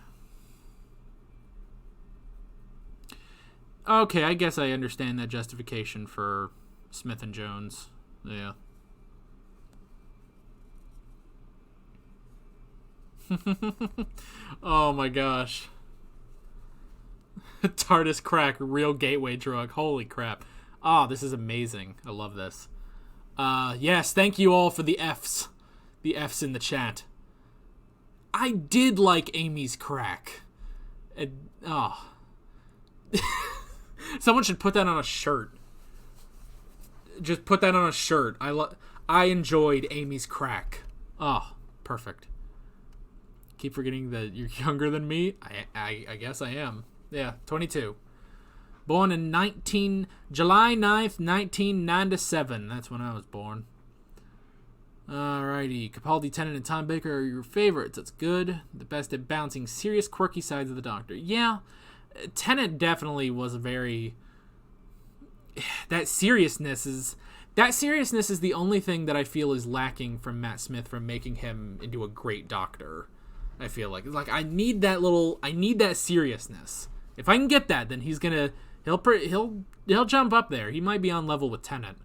Okay, I guess I understand that justification for Smith and Jones. Yeah. Oh my gosh. TARDIS crack, real gateway drug. Holy crap. Ah, this is amazing. I love this. Yes, thank you all for the Fs. The Fs in the chat. I did like Amy's crack. Someone should put that on a shirt. Just put that on a shirt. I enjoyed Amy's crack. Oh, perfect. Keep forgetting that you're younger than me. I guess I am. Yeah, 22. Born in July 9th, 1997. That's when I was born. Alrighty. Capaldi, Tennant, and Tom Baker are your favorites. That's good. The best at bouncing serious, quirky sides of the Doctor. Yeah, Tennant definitely was very... That seriousness is the only thing that I feel is lacking from Matt Smith from making him into a great Doctor. I feel like I need that seriousness. If I can get that, then he'll jump up there. He might be on level with Tennant.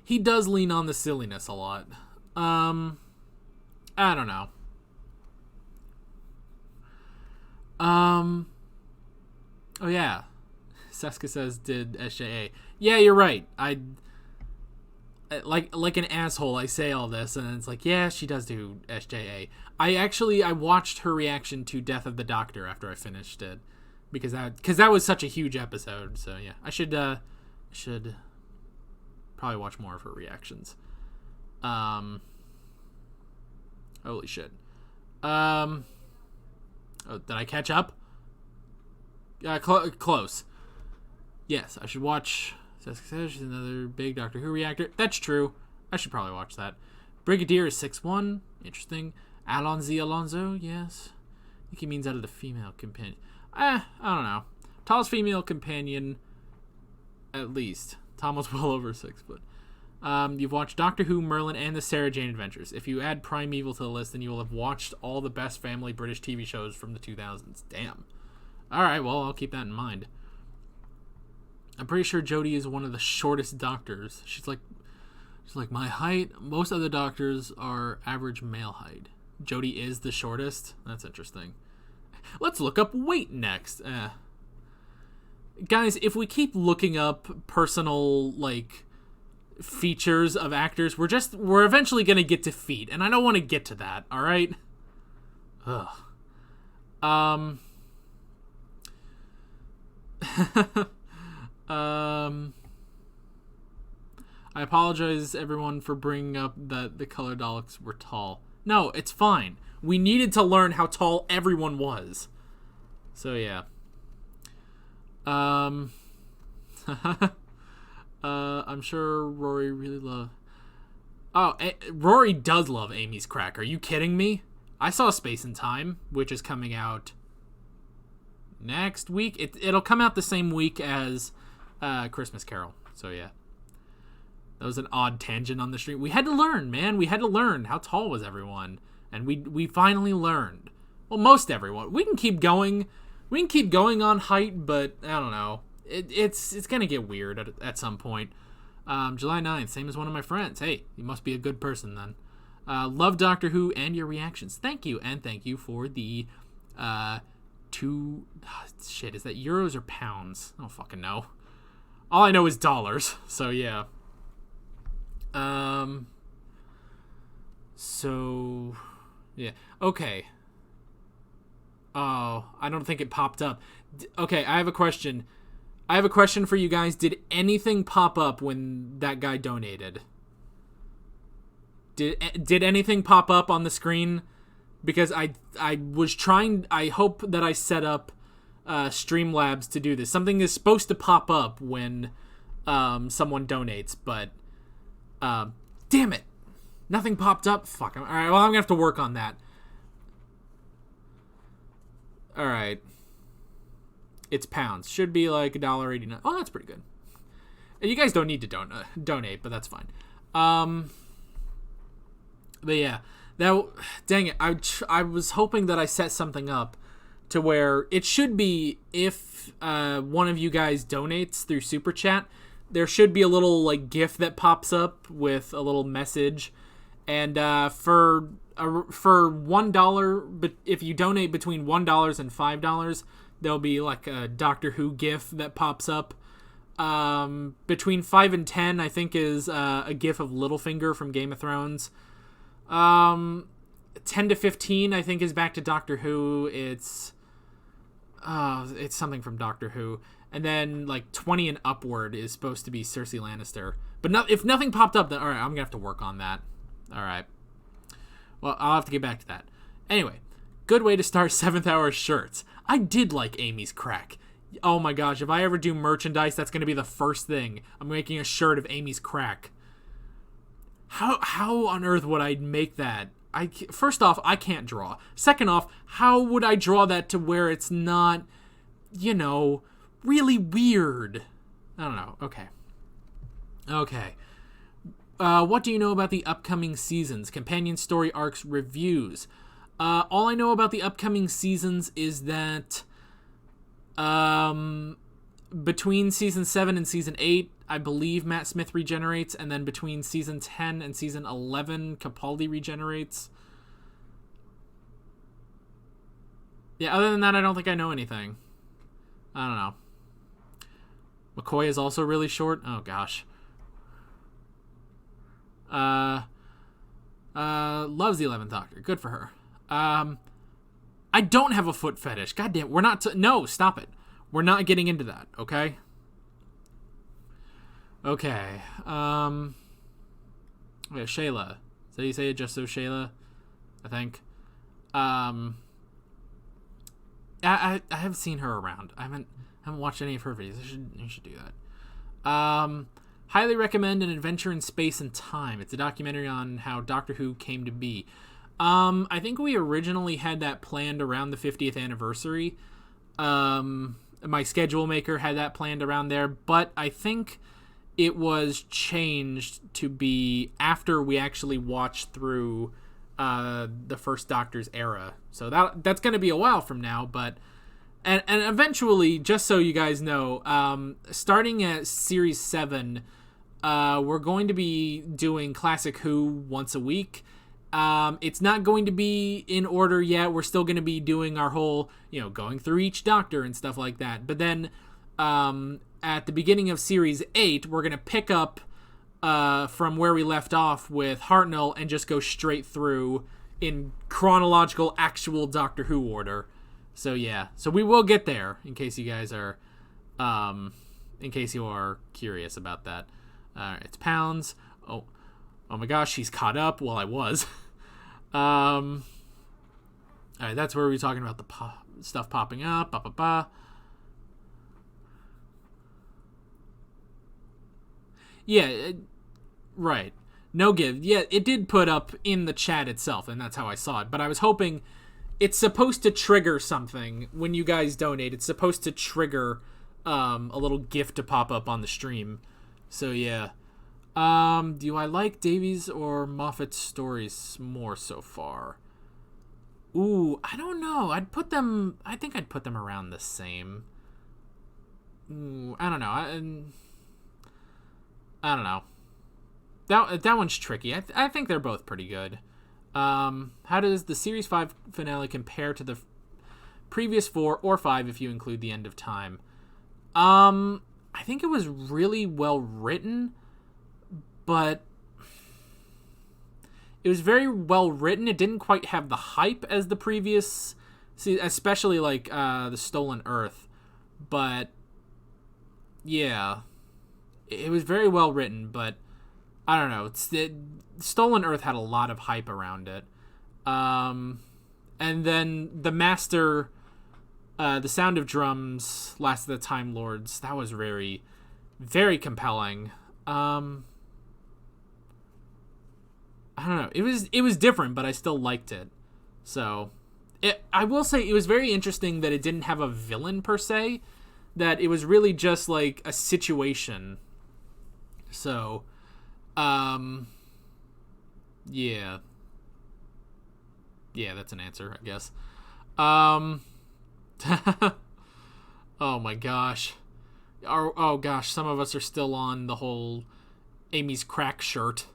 He does lean on the silliness a lot. I don't know. Oh yeah. Seska says, did SJA. Yeah, you're right. Like an asshole, I say all this, and it's like, yeah, she does do SJA. I watched her reaction to Death of the Doctor after I finished it, because that was such a huge episode. So yeah, I should probably watch more of her reactions. Holy shit. Oh, did I catch up? Close. Yes, I should watch. She's another big Doctor Who reactor. That's true. I should probably watch that. Brigadier is 6'1". Interesting. Alonso, yes. I think he means out of the female companion. I don't know. Tallest female companion, at least. Tom was well over 6 foot. You've watched Doctor Who, Merlin, and the Sarah Jane Adventures. If you add Primeval to the list, then you will have watched all the best family British TV shows from the 2000s. Damn. Alright, well, I'll keep that in mind. I'm pretty sure Jodie is one of the shortest doctors. She's like my height. Most other doctors are average male height. Jodie is the shortest. That's interesting. Let's look up weight next. Guys, if we keep looking up personal features of actors, we're eventually gonna get to feet, and I don't want to get to that. All right. Ugh. I apologize, everyone, for bringing up that the color Daleks were tall. No, it's fine. We needed to learn how tall everyone was. So, yeah. I'm sure Rory really loves... Oh, Rory does love Amy's crack. Are you kidding me? I saw Space and Time, which is coming out next week. It'll come out the same week as Christmas Carol. So, yeah. That was an odd tangent on the stream. We had to learn, man. We had to learn how tall was everyone. And we finally learned. Well, most everyone. We can keep going. We can keep going on height, but I don't know. It's going to get weird at some point. July 9th, same as one of my friends. Hey, you must be a good person then. Love Doctor Who and your reactions. Thank you. And thank you for the shit, is that euros or pounds? I don't fucking know. All I know is dollars. So, yeah. So, yeah. Okay. Oh, I don't think it popped up. Okay, I have a question. I have a question for you guys. Did anything pop up when that guy donated? Did anything pop up on the screen because I was trying. I hope that I set up Streamlabs to do this. Something is supposed to pop up when someone donates, but damn it, nothing popped up. Fuck. All right, well, I'm gonna have to work on that. All right, it's pounds. Should be like $1.89. Oh, that's pretty good. You guys don't need to donate, but that's fine. But yeah, dang it. I was hoping that I set something up to where it should be, if one of you guys donates through Super Chat, there should be a little like GIF that pops up with a little message. And for $1, but if you donate between $1 and $5, there'll be like a Doctor Who GIF that pops up. Between 5 and 10, I think, is a GIF of Littlefinger from Game of Thrones. 10 to 15, I think, is back to Doctor Who. It's something from Doctor Who. And then, like, 20 and upward is supposed to be Cersei Lannister. But if nothing popped up, then, all right, I'm going to have to work on that. All right. Well, I'll have to get back to that. Anyway, good way to start 7th Hour shirts. I did like Amy's crack. Oh my gosh, if I ever do merchandise, that's going to be the first thing. I'm making a shirt of Amy's crack. How on earth would I make that? First off, I can't draw. Second off, how would I draw that to where it's not, really weird? I don't know. Okay. What do you know about the upcoming seasons? Companion story arcs reviews. All I know about the upcoming seasons is that between season 7 and season 8, I believe Matt Smith regenerates, and then between season 10 and season 11, Capaldi regenerates. Yeah, other than that, I don't think I know anything. I don't know. McCoy is also really short. Oh gosh. Loves the 11th Doctor. Good for her. I don't have a foot fetish. Goddamn, we're not. No, stop it. We're not getting into that. Okay. Okay. Yeah, Shayla. Is that how you say it? Just so Shayla, I think. I have seen her around. I haven't watched any of her videos. I should do that. Highly recommend An Adventure in Space and Time. It's a documentary on how Doctor Who came to be. I think we originally had that planned around the 50th anniversary. My schedule maker had that planned around there, but I think it was changed to be after we actually watched through the first Doctor's era. So that's going to be a while from now, but and eventually, just so you guys know, starting at Series 7, we're going to be doing Classic Who once a week. It's not going to be in order yet. We're still going to be doing our whole, going through each Doctor and stuff like that. But then at the beginning of Series 8, we're going to pick up from where we left off with Hartnell and just go straight through in chronological, actual Doctor Who order. So yeah, so we will get there in case you guys are, in case you are curious about that. It's pounds. Oh my gosh, she's caught up. Well, I was. All right, that's where we're talking about the stuff popping up. Yeah, right. No give. Yeah, it did put up in the chat itself, and that's how I saw it. But I was hoping it's supposed to trigger something when you guys donate. It's supposed to trigger a little gift to pop up on the stream. So yeah. Do I like Davies or Moffat's stories more so far? Ooh, I don't know. I think I'd put them around the same. Ooh, I don't know. I don't know. That one's tricky. I think they're both pretty good. How does the Series 5 finale compare to the previous 4 or 5 if you include the end of time? I think it was really well written, but it was very well written. It didn't quite have the hype as the previous, especially like the Stolen Earth. But yeah, it was very well written, but I don't know. Stolen Earth had a lot of hype around it. And then the Master, the Sound of Drums, Last of the Time Lords, that was very, very compelling. I don't know. It was different, but I still liked it. So, I will say it was very interesting that it didn't have a villain per se, that it was really just like a situation. So, yeah. Yeah, that's an answer, I guess. Oh my gosh. Oh gosh, some of us are still on the whole Amy's crack shirt.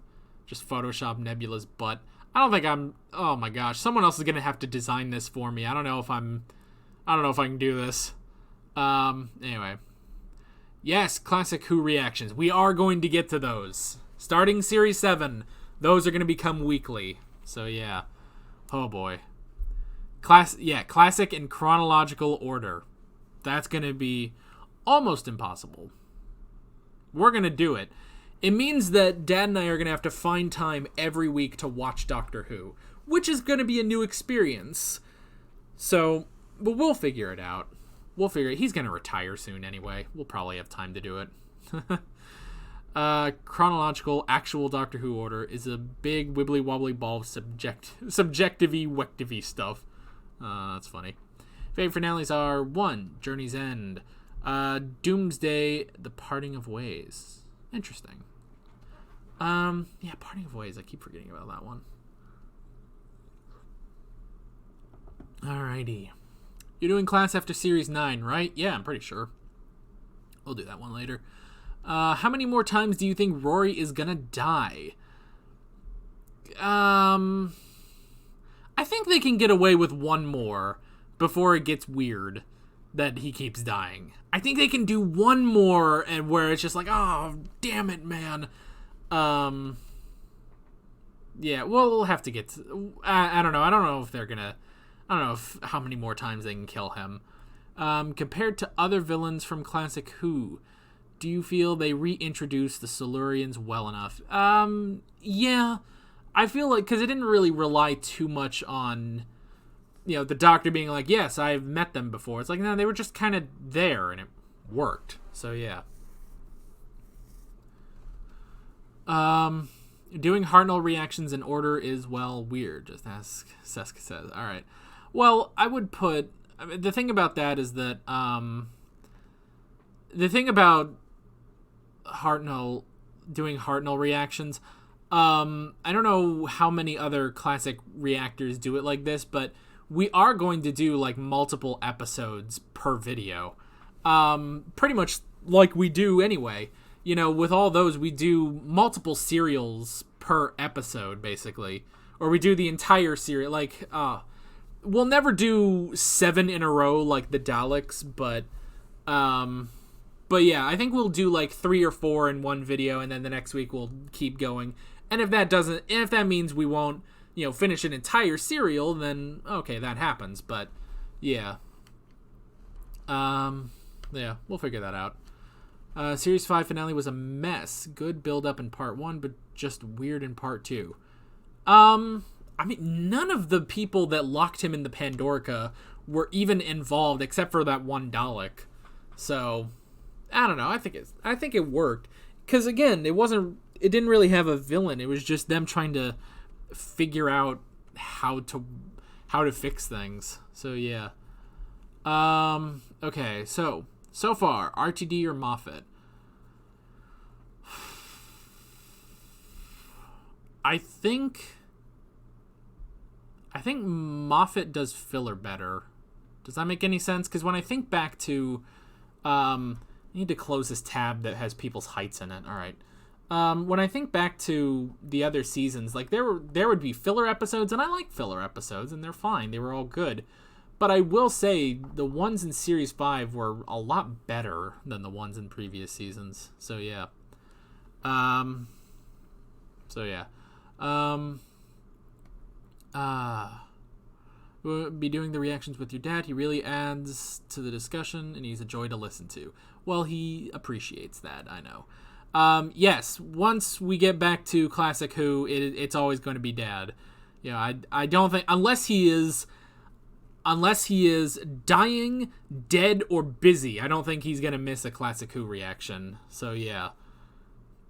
Just Photoshop Nebula's butt. I don't think I'm... Oh my gosh, someone else is going to have to design this for me. I don't know if I can do this. Anyway. Yes, classic Who reactions. We are going to get to those. Starting Series 7, those are going to become weekly. So yeah. Oh boy. Classic in chronological order. That's going to be almost impossible. We're going to do it. It means that Dad and I are going to have to find time every week to watch Doctor Who, which is going to be a new experience. So, but we'll figure it out. He's going to retire soon anyway. We'll probably have time to do it. Chronological, actual Doctor Who order is a big wibbly wobbly ball of subjective-y, wectivy stuff. That's funny. Favorite finales are 1. Journey's End, Doomsday, The Parting of Ways. Interesting. Yeah, Parting of Ways. I keep forgetting about that one. Alrighty. You're doing class after Series 9, right? Yeah, I'm pretty sure. We'll do that one later. How many more times do you think Rory is gonna die? I think they can get away with one more before it gets weird that he keeps dying. I think they can do one more and where it's just like, oh, damn it, man. Yeah, we'll have to get to, I don't know. I don't know if they're gonna, how many more times they can kill him. Compared to other villains from Classic Who, do you feel they reintroduced the Silurians well enough? Yeah. I feel like, because it didn't really rely too much on, the Doctor being like, yes, I've met them before. It's like, no, they were just kind of there, and it worked. So, yeah. Doing Hartnell reactions in order is, well, weird, just as Seska says. All right. Well, I would put... the thing about that is that, the thing about Hartnell, doing Hartnell reactions, I don't know how many other classic reactors do it like this, but we are going to do, like, multiple episodes per video. Pretty much like we do anyway. With all those, we do multiple serials per episode, basically. Or we do the entire serial. Like, we'll never do 7 in a row like the Daleks, but yeah, I think we'll do like 3 or 4 in one video, and then the next week we'll keep going. And if that means we won't, finish an entire serial, then okay, that happens. But yeah, yeah, we'll figure that out. Series 5 finale was a mess. Good build up in part 1, but just weird in part 2. I mean, none of the people that locked him in the Pandorica were even involved, except for that one Dalek. So, I don't know. I think it worked, because again, it didn't really have a villain. It was just them trying to figure out how to fix things. So yeah. Okay. So far, RTD or Moffat? I think Moffat does filler better. Does that make any sense? Because when I think back to, I need to close this tab that has people's heights in it. All right. When I think back to the other seasons, like there would be filler episodes, and I like filler episodes, and they're fine. They were all good. But I will say the ones in Series 5 were a lot better than the ones in previous seasons. So yeah. We'll be doing the reactions with your dad. He really adds to the discussion, and he's a joy to listen to. Well, he appreciates that, I know. Yes, once we get back to Classic Who, it's always going to be Dad. I don't think, unless he is unless he is dying, dead, or busy, I don't think he's going to miss a Classic Who reaction. So, yeah.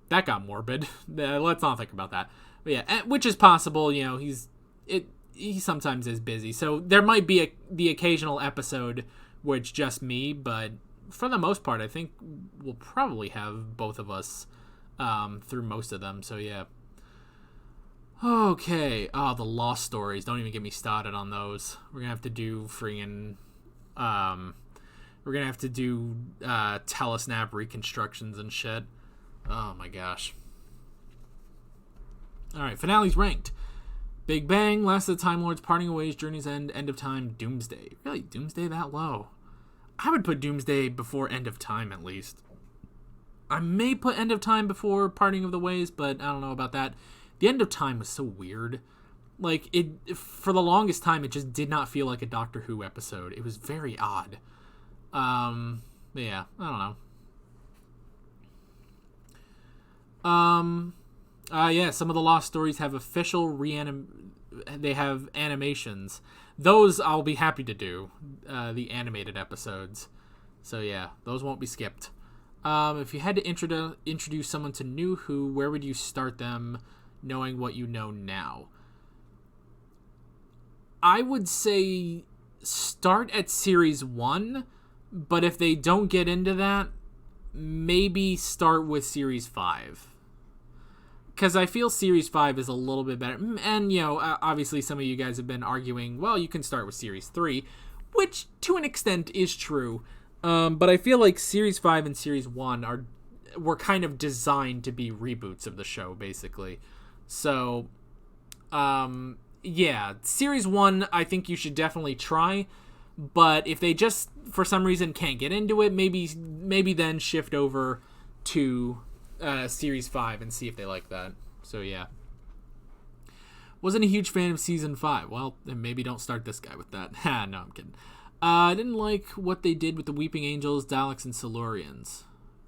That got morbid. Let's not think about that. But yeah, which is possible. You know, he sometimes is busy. So there might be the occasional episode where it's just me, but for the most part, I think we'll probably have both of us through most of them. So, yeah. Okay. Oh, the Lost stories. Don't even get me started on those. We're going to have to do freaking... we're going to have to do telesnap reconstructions and shit. Oh, my gosh. Alright, finales ranked. Big Bang, Last of the Time Lords, Parting of Ways, Journey's End, End of Time, Doomsday. Really? Doomsday that low? I would put Doomsday before End of Time, at least. I may put End of Time before Parting of the Ways, but I don't know about that. The End of Time was so weird. Like, for the longest time, it just did not feel like a Doctor Who episode. It was very odd. But yeah, I don't know. Yeah, some of the Lost stories have official they have animations. Those I'll be happy to do, the animated episodes. So yeah, those won't be skipped. If you had to introduce someone to New Who, where would you start them, knowing what you know now? I would say start at Series 1, but if they don't get into that, maybe start with Series 5. Because I feel Series 5 is a little bit better. And, you know, obviously some of you guys have been arguing, well, you can start with Series 3, which to an extent is true. But I feel like Series 5 and Series 1 were kind of designed to be reboots of the show, basically. So, yeah, Series 1, I think you should definitely try. But if they just, for some reason, can't get into it, maybe then shift over to Series 5 and see if they like that. So, yeah. Wasn't a huge fan of Season 5. Well, then maybe don't start this guy with that. No, I'm kidding. I didn't like what they did with the Weeping Angels, Daleks, and Silurians.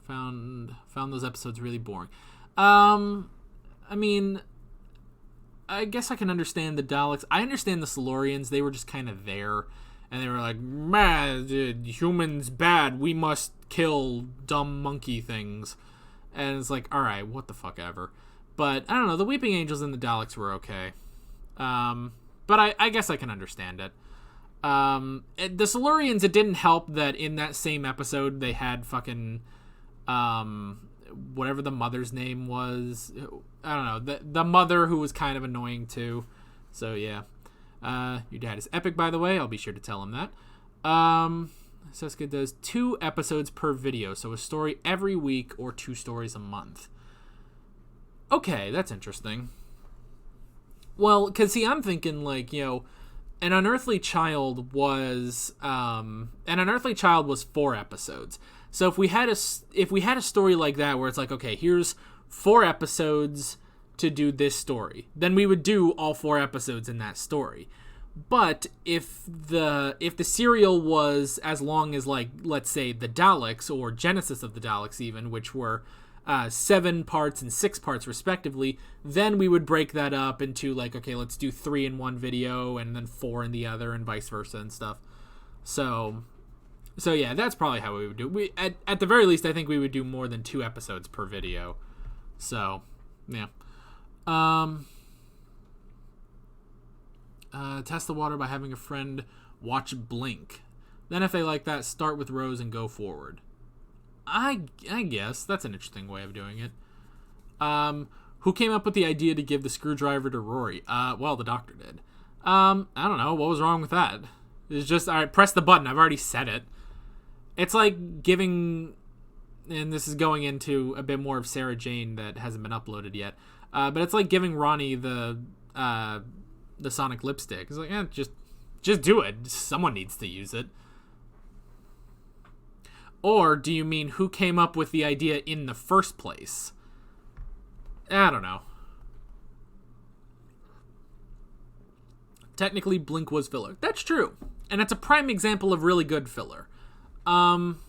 Found those episodes really boring. I mean, I guess I can understand the Daleks. I understand the Silurians. They were just kind of there. And they were like, man, humans bad. We must kill dumb monkey things. And it's like, alright, what the fuck ever. But, I don't know, the Weeping Angels and the Daleks were okay. But I guess I can understand it. The Silurians, it didn't help that in that same episode they had fucking, whatever the mother's name was. I don't know, the mother who was kind of annoying too. So, yeah. Your dad is epic, by the way. I'll be sure to tell him that. Seska does 2 episodes per video, so a story every week or 2 stories a month. Okay, that's interesting. Well, because, see, I'm thinking, like, you know, An Unearthly Child was 4 episodes. So if we had a story like that where it's like, okay, here's 4 episodes to do this story, then we would do all 4 episodes in that story. But if the serial was as long as, like, let's say the Daleks or Genesis of the Daleks even, which were 7 parts and 6 parts respectively, then we would break that up into, like, okay, let's do 3 in one video and then 4 in the other and vice versa and stuff. So yeah, that's probably how we would do it. At the very least, I think we would do more than 2 episodes per video. So, yeah. Test the water by having a friend watch Blink. Then if they like that, start with Rose and go forward. I guess that's an interesting way of doing it. Who came up with the idea to give the screwdriver to Rory? Well, the Doctor did. I don't know. What was wrong with that? It's just, all right, press the button. I've already said it. It's like giving, and this is going into a bit more of Sarah Jane that hasn't been uploaded yet, but it's like giving Ronnie the Sonic lipstick. It's like, just do it. Someone needs to use it. Or do you mean who came up with the idea in the first place? I don't know. Technically, Blink was filler. That's true. And it's a prime example of really good filler. I'm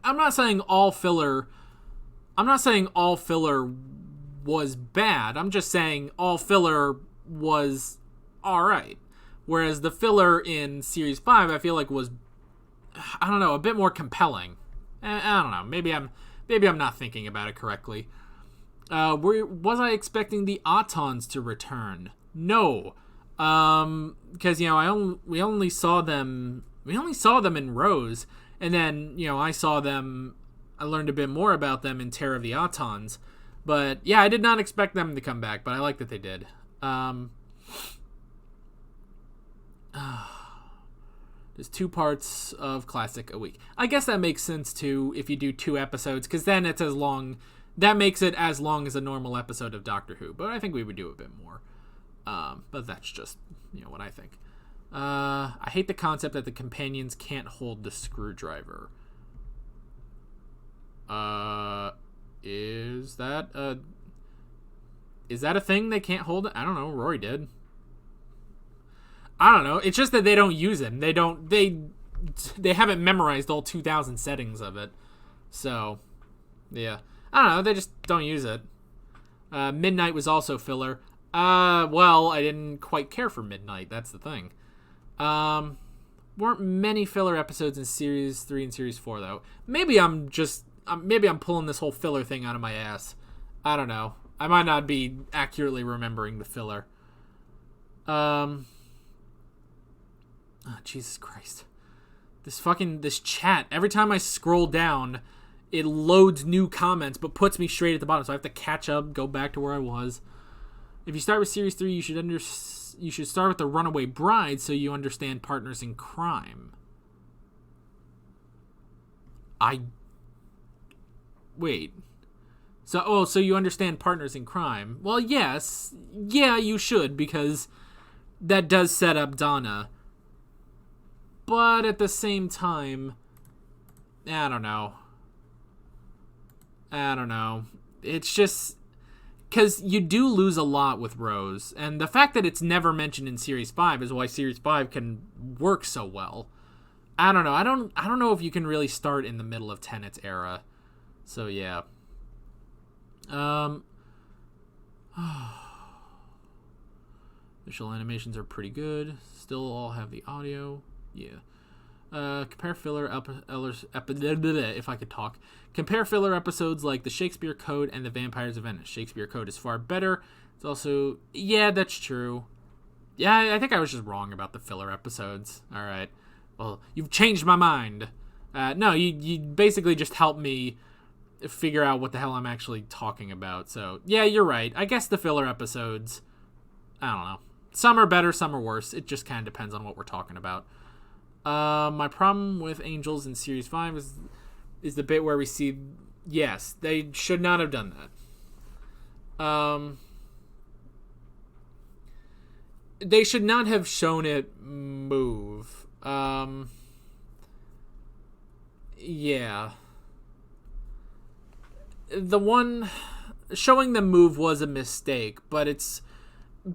not saying all filler was bad. I'm just saying all filler was all right. Whereas the filler in Series 5, I feel like was, I don't know, a bit more compelling. I don't know. Maybe I'm not thinking about it correctly. Was I expecting the Autons to return? No. Because, we only saw them in Rose, and then, I learned a bit more about them in Terror of the Autons. But, yeah, I did not expect them to come back, but I like that they did. There's 2 parts of Classic a week. I guess that makes sense, too, if you do 2 episodes, because then it's as long... That makes it as long as a normal episode of Doctor Who, but I think we would do a bit more. But that's just, what I think. I hate the concept that the companions can't hold the screwdriver. Is that a thing they can't hold it? I don't know. Rory did. I don't know. It's just that they don't use it. They haven't memorized all 2,000 settings of it. So, yeah. I don't know. They just don't use it. Midnight was also filler. Well, I didn't quite care for Midnight. That's the thing. Weren't many filler episodes in Series 3 and Series 4, though. Maybe I'm pulling this whole filler thing out of my ass. I don't know. I might not be accurately remembering the filler. Oh, Jesus Christ. This chat, every time I scroll down, it loads new comments, but puts me straight at the bottom, so I have to catch up, go back to where I was. If you start with Series 3, you should start with the Runaway Bride so you understand partners in crime. Wait. So you understand partners in crime. Well, yes. Yeah, you should, because that does set up Donna. But at the same time, I don't know. It's just... Because you do lose a lot with Rose. And the fact that it's never mentioned in Series 5 is why Series 5 can work so well. I don't know. I don't know if you can really start in the middle of Tennant's era. So, yeah. Visual animations are pretty good. Still all have the audio. Yeah. Compare filler if I could talk. Compare filler episodes like the Shakespeare Code and the Vampires of Venice. Shakespeare Code is far better. It's also... Yeah, that's true. Yeah, I think I was just wrong about the filler episodes. Alright. Well, you've changed my mind. No, you basically just helped me figure out what the hell I'm actually talking about. So, yeah, you're right. I guess the filler episodes... I don't know. Some are better, some are worse. It just kind of depends on what we're talking about. My problem with Angels in Series 5 is the bit where we see... Yes, they should not have done that. They should not have shown it move. Yeah. The one... Showing them move was a mistake, but it's...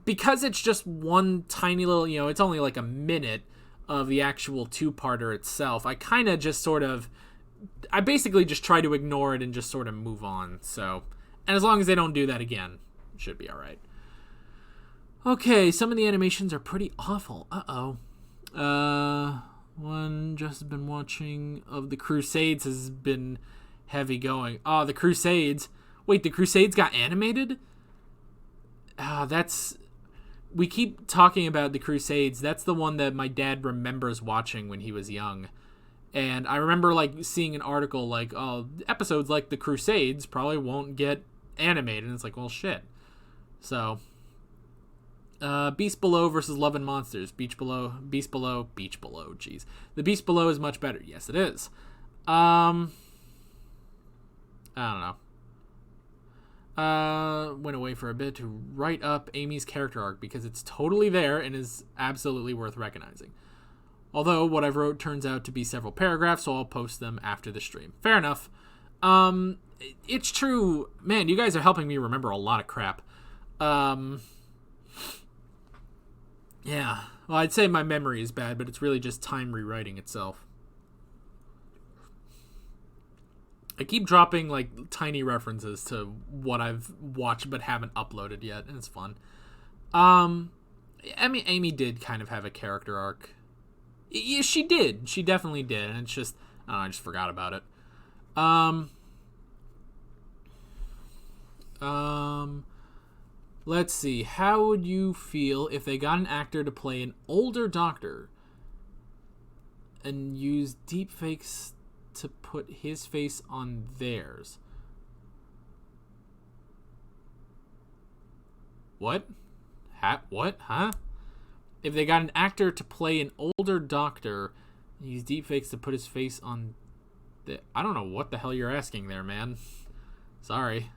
Because it's just one tiny little... it's only like a minute of the actual two-parter itself. I kind of just sort of... I basically just try to ignore it and just sort of move on. So, and as long as they don't do that again, it should be all right. Okay, some of the animations are pretty awful. One just been watching of the Crusades has been heavy going. Oh, the Crusades. Wait, the Crusades got animated? That's... We keep talking about the Crusades. That's the one that my dad remembers watching when he was young. And I remember, seeing an article episodes like the Crusades probably won't get animated. And it's like, well, shit. So, Beast Below versus Love and Monsters. Beach Below, jeez. The Beast Below is much better. Yes, it is. I don't know. Went away for a bit to write up Amy's character arc because it's totally there and is absolutely worth recognizing. Although what I've wrote turns out to be several paragraphs, so I'll post them after the stream. Fair enough. It's true. Man, you guys are helping me remember a lot of crap. Yeah. Well, I'd say my memory is bad, but it's really just time rewriting itself. I keep dropping, tiny references to what I've watched but haven't uploaded yet, and it's fun. I mean, Amy did kind of have a character arc. Yeah, she did. She definitely did. And it's just, I just forgot about it. Let's see. How would you feel if they got an actor to play an older Doctor and use deepfakes to put his face on theirs? What? What? Huh? If they got an actor to play an older Doctor and use deepfakes to put his face on the... I don't know what the hell you're asking there, man. Sorry.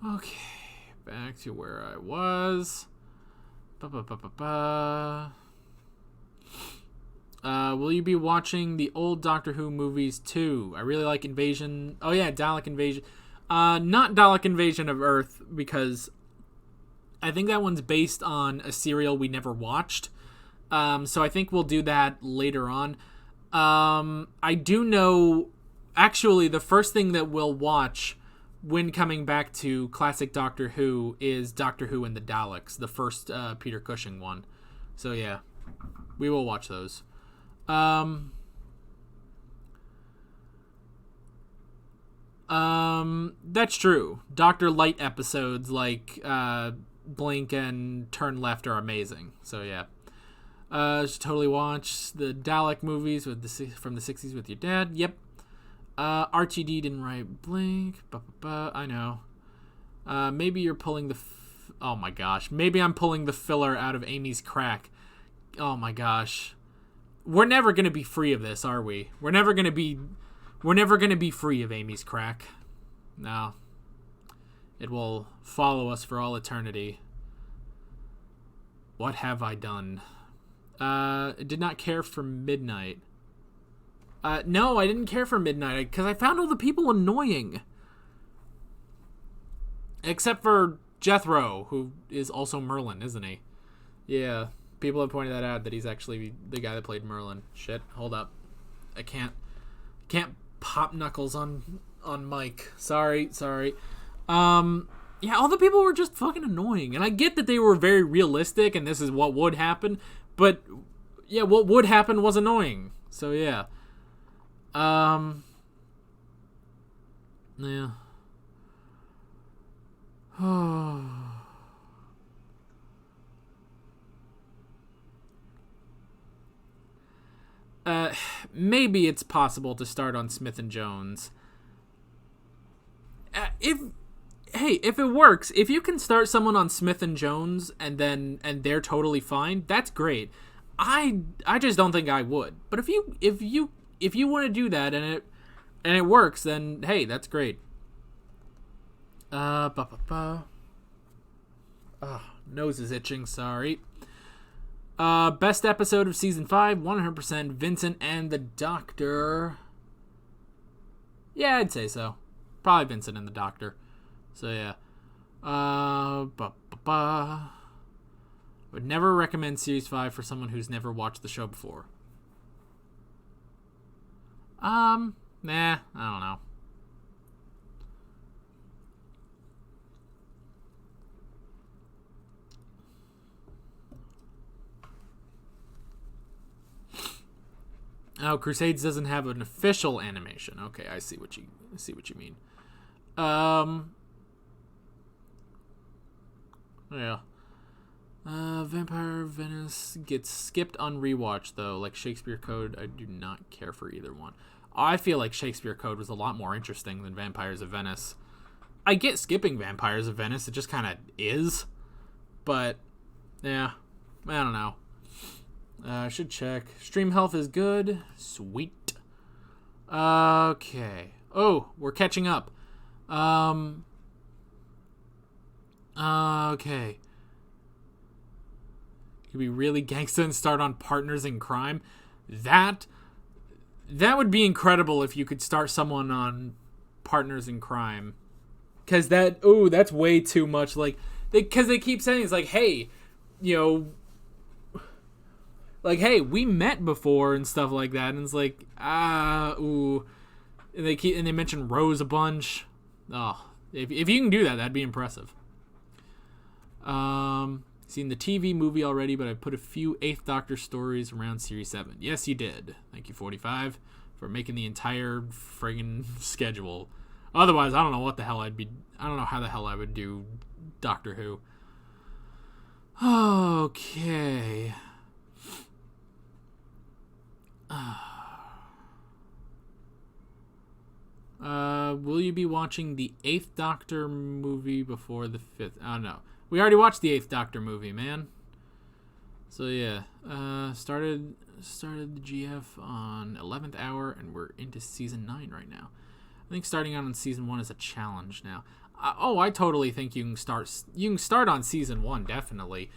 Okay. Back to where I was. Will you be watching the old Doctor Who movies too? I really like Invasion... Oh yeah, Dalek Invasion... not Dalek Invasion of Earth, because I think that one's based on a serial we never watched. So I think we'll do that later on. I do know, actually, the first thing that we'll watch when coming back to classic Doctor Who is Doctor Who and the Daleks, the first Peter Cushing one. So yeah, we will watch those. That's true. Dr. Light episodes like Blink and Turn Left are amazing. So yeah. Should totally watch the Dalek movies from the 60s with your dad. Yep. RTD didn't write Blink. I know. Maybe you're pulling the... oh my gosh. Maybe I'm pulling the filler out of Amy's crack. Oh my gosh. We're never going to be free of this, are we? We're never going to be free of Amy's crack. No. It will follow us for all eternity. What have I done? Did not care for Midnight. No, I didn't care for Midnight because I found all the people annoying. Except for Jethro, who is also Merlin, isn't he? Yeah, people have pointed that out, that he's actually the guy that played Merlin. Shit, hold up. I can't pop knuckles on mic. Sorry. Yeah, all the people were just fucking annoying. And I get that they were very realistic and this is what would happen, but yeah, what would happen was annoying. So yeah. Yeah. Maybe it's possible to start on Smith and Jones. If it works, if you can start someone on Smith and Jones and they're totally fine, that's great. I just don't think I would. But if you want to do that and it works, then hey, that's great. Nose is itching, sorry. Best episode of season 5, 100% Vincent and the Doctor. Yeah, I'd say so. Probably Vincent and the Doctor. So yeah. Would never recommend series 5 for someone who's never watched the show before. Nah, I don't know. Oh, Crusades doesn't have an official animation. Okay, I see what you mean. Yeah. Vampire Venice gets skipped on rewatch though. Like Shakespeare Code, I do not care for either one. I feel like Shakespeare Code was a lot more interesting than Vampires of Venice. I get skipping Vampires of Venice, it just kind of is. But yeah, I don't know. I should check. Stream health is good. Sweet. Okay. Oh, we're catching up. Okay. Could be really gangsta and start on Partners in Crime. That would be incredible if you could start someone on Partners in Crime. Because that's way too much. Like, because they keep saying it's like, hey, like, hey, we met before and stuff like that, and it's like, and they mention Rose a bunch. Oh, if you can do that, that'd be impressive. Seen the TV movie already, but I put a few Eighth Doctor stories around Series 7. Yes, you did. Thank you, 45, for making the entire friggin' schedule. Otherwise, I don't know what the hell I don't know how the hell I would do Doctor Who. Okay. Will you be watching the 8th Doctor movie before the 5th? Oh, no. We already watched the 8th Doctor movie, man. So, yeah. Started the GF on 11th hour, and we're into Season 9 right now. I think starting out on Season 1 is a challenge now. I totally think you can start on Season 1, definitely.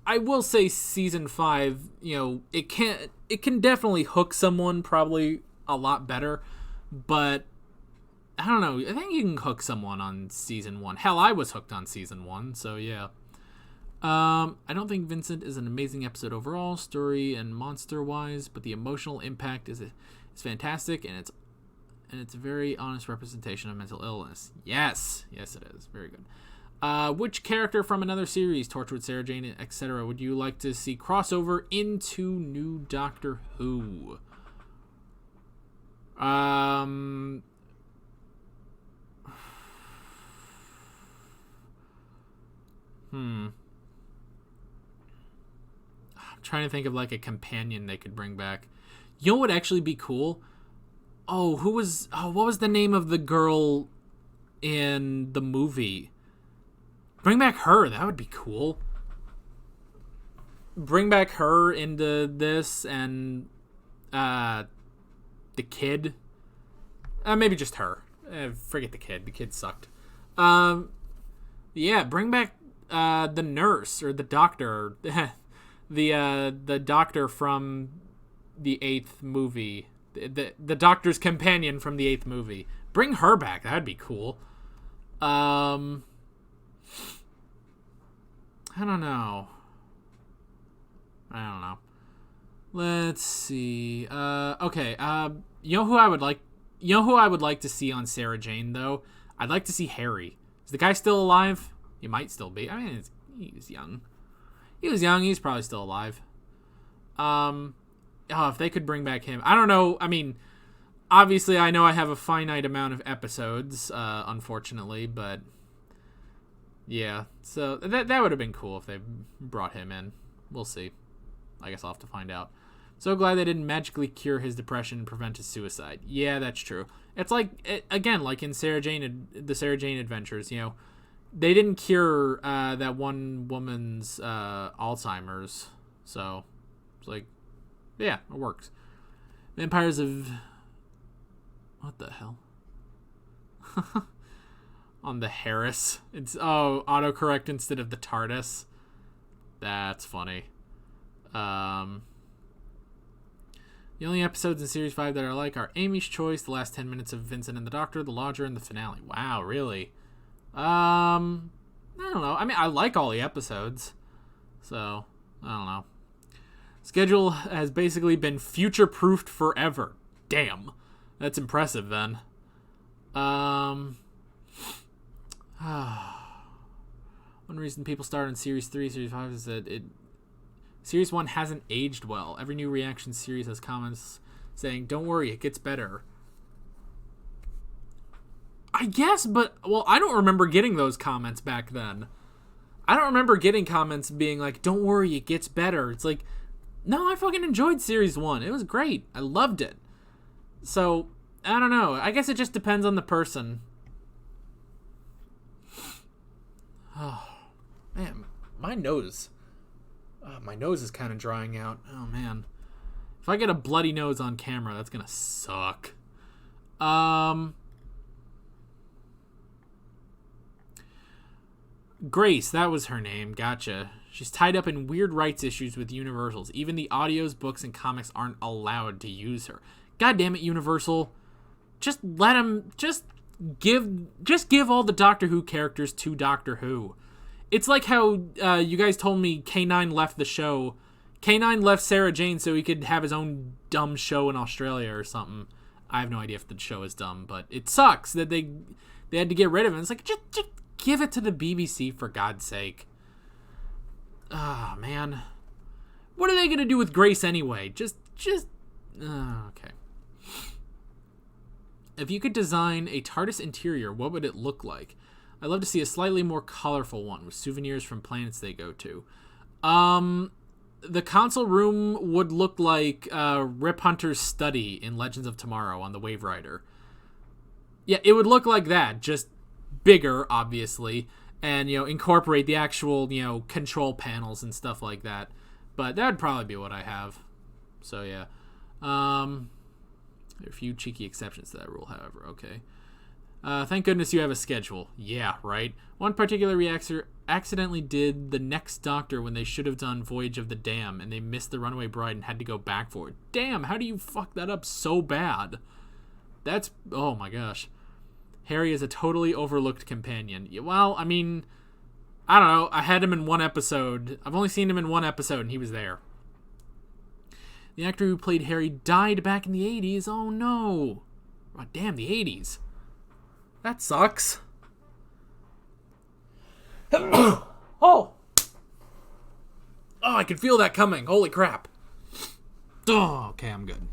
I will say Season 5, it can definitely hook someone probably a lot better, but I don't know. I think you can hook someone on Season 1. Hell, I was hooked on Season 1, so yeah. I don't think Vincent is an amazing episode overall, story and monster-wise, but the emotional impact is fantastic, and it's a very honest representation of mental illness. Yes, it is. Very good. Which character from another series, Torchwood, Sarah Jane, etc., would you like to see crossover into new Doctor Who? I'm trying to think of like a companion they could bring back. You know what would actually be cool? What was the name of the girl in the movie? Bring back her. That would be cool. Bring back her into this and the kid. Maybe just her. Forget the kid. The kid sucked. Yeah, bring back the nurse or the doctor. the doctor from the 8th movie. The doctor's companion from the 8th movie. Bring her back. That'd be cool. I don't know. Let's see. Okay. You know who I would like to see on Sarah Jane though? I'd like to see Harry. Is the guy still alive? He might still be. I mean, he was young. He's probably still alive. If they could bring back him. I don't know. I mean, obviously I know I have a finite amount of episodes, unfortunately, but yeah. So that would have been cool if they brought him in. We'll see. I guess I'll have to find out. So glad they didn't magically cure his depression and prevent his suicide. Yeah, that's true. It's like, again, like in the Sarah Jane Adventures, they didn't cure that one woman's Alzheimer's. So it's like, yeah, it works. Vampires of... What the hell? On the Harris. It's, autocorrect instead of the TARDIS. That's funny. The only episodes in Series 5 that I like are Amy's Choice, the last 10 minutes of Vincent and the Doctor, the Lodger, and the finale. Wow, really? I don't know. I mean, I like all the episodes. So, I don't know. Schedule has basically been future-proofed forever. Damn. That's impressive, then. One reason people start on Series 3, Series 5 is that Series 1 hasn't aged well. Every new reaction series has comments saying, don't worry, it gets better. I guess, but, I don't remember getting those comments back then. I don't remember getting comments being like, don't worry, it gets better. It's like, no, I fucking enjoyed Series 1. It was great. I loved it. So, I don't know. I guess it just depends on the person. Oh, man, my nose is kind of drying out. Oh, man. If I get a bloody nose on camera, that's going to suck. Grace, that was her name. Gotcha. She's tied up in weird rights issues with Universal's. Even the audios, books, and comics aren't allowed to use her. God damn it, Universal. Just let them... Just give all the Doctor Who characters to Doctor Who. It's like how you guys told me K9 left the show. K9 left Sarah Jane so he could have his own dumb show in Australia or something. I have no idea if the show is dumb, but it sucks that they had to get rid of him. It's like, just give it to the BBC, for God's sake. Ah, man. What are they going to do with Grace anyway? Okay. If you could design a TARDIS interior, what would it look like? I'd love to see a slightly more colorful one with souvenirs from planets they go to. The console room would look like Rip Hunter's study in Legends of Tomorrow on the Wave Rider. Yeah, it would look like that, just bigger, obviously, and, incorporate the actual, control panels and stuff like that. But that would probably be what I have. So, yeah. There are a few cheeky exceptions to that rule, however. Okay. Thank goodness you have a schedule. Yeah, right? One particular reactor accidentally did The Next Doctor when they should have done Voyage of the Dam, and they missed The Runaway Bride and had to go back for it. Damn, how do you fuck that up so bad? Oh my gosh. Harry is a totally overlooked companion. Well, I mean, I don't know. I had him in one episode. I've only seen him in one episode, and he was there. The actor who played Harry died back in the 80s. Oh, no. Oh, damn, the 80s. That sucks. Oh, I can feel that coming. Holy crap. Oh, okay, I'm good.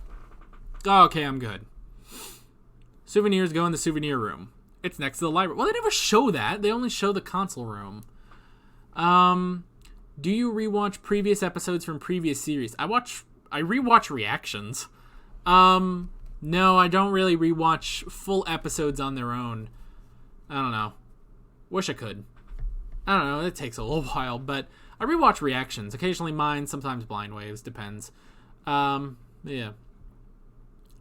Souvenirs go in the souvenir room. It's next to the library. Well, they never show that. They only show the console room. Do you rewatch previous episodes from previous series? I rewatch reactions. No, I don't really rewatch full episodes on their own. I don't know. Wish I could. I don't know. It takes a little while, but I rewatch reactions. Occasionally mine, sometimes Blind Waves. Depends. Yeah.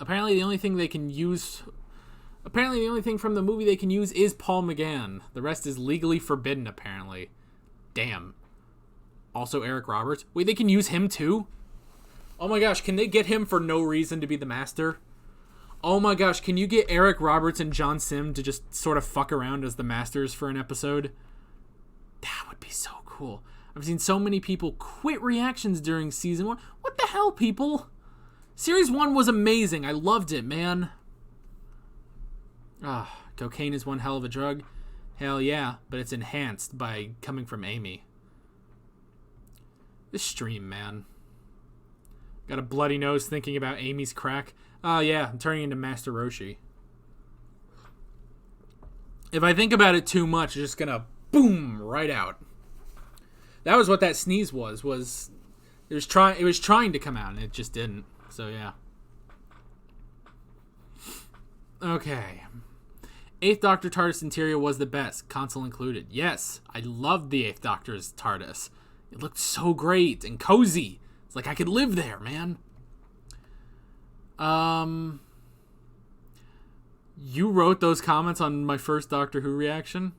Apparently the only thing from the movie they can use is Paul McGann. The rest is legally forbidden, apparently. Damn. Also Eric Roberts. Wait, they can use him too? Oh my gosh, can they get him for no reason to be the Master? Oh my gosh, can you get Eric Roberts and John Sim to just sort of fuck around as the Masters for an episode? That would be so cool. I've seen so many people quit reactions during season 1. What the hell, people? Series 1 was amazing. I loved it, man. Cocaine is one hell of a drug. Hell yeah, but it's enhanced by coming from Amy. This stream, man. Got a bloody nose thinking about Amy's crack. Oh yeah, I'm turning into Master Roshi. If I think about it too much, it's just gonna boom right out. That was what that sneeze was it was trying to come out and it just didn't. So yeah. Okay. 8th Doctor TARDIS interior was the best, console included. Yes, I loved the 8th Doctor's TARDIS. It looked so great and cozy. It's like I could live there, man. You wrote those comments on my first Doctor Who reaction?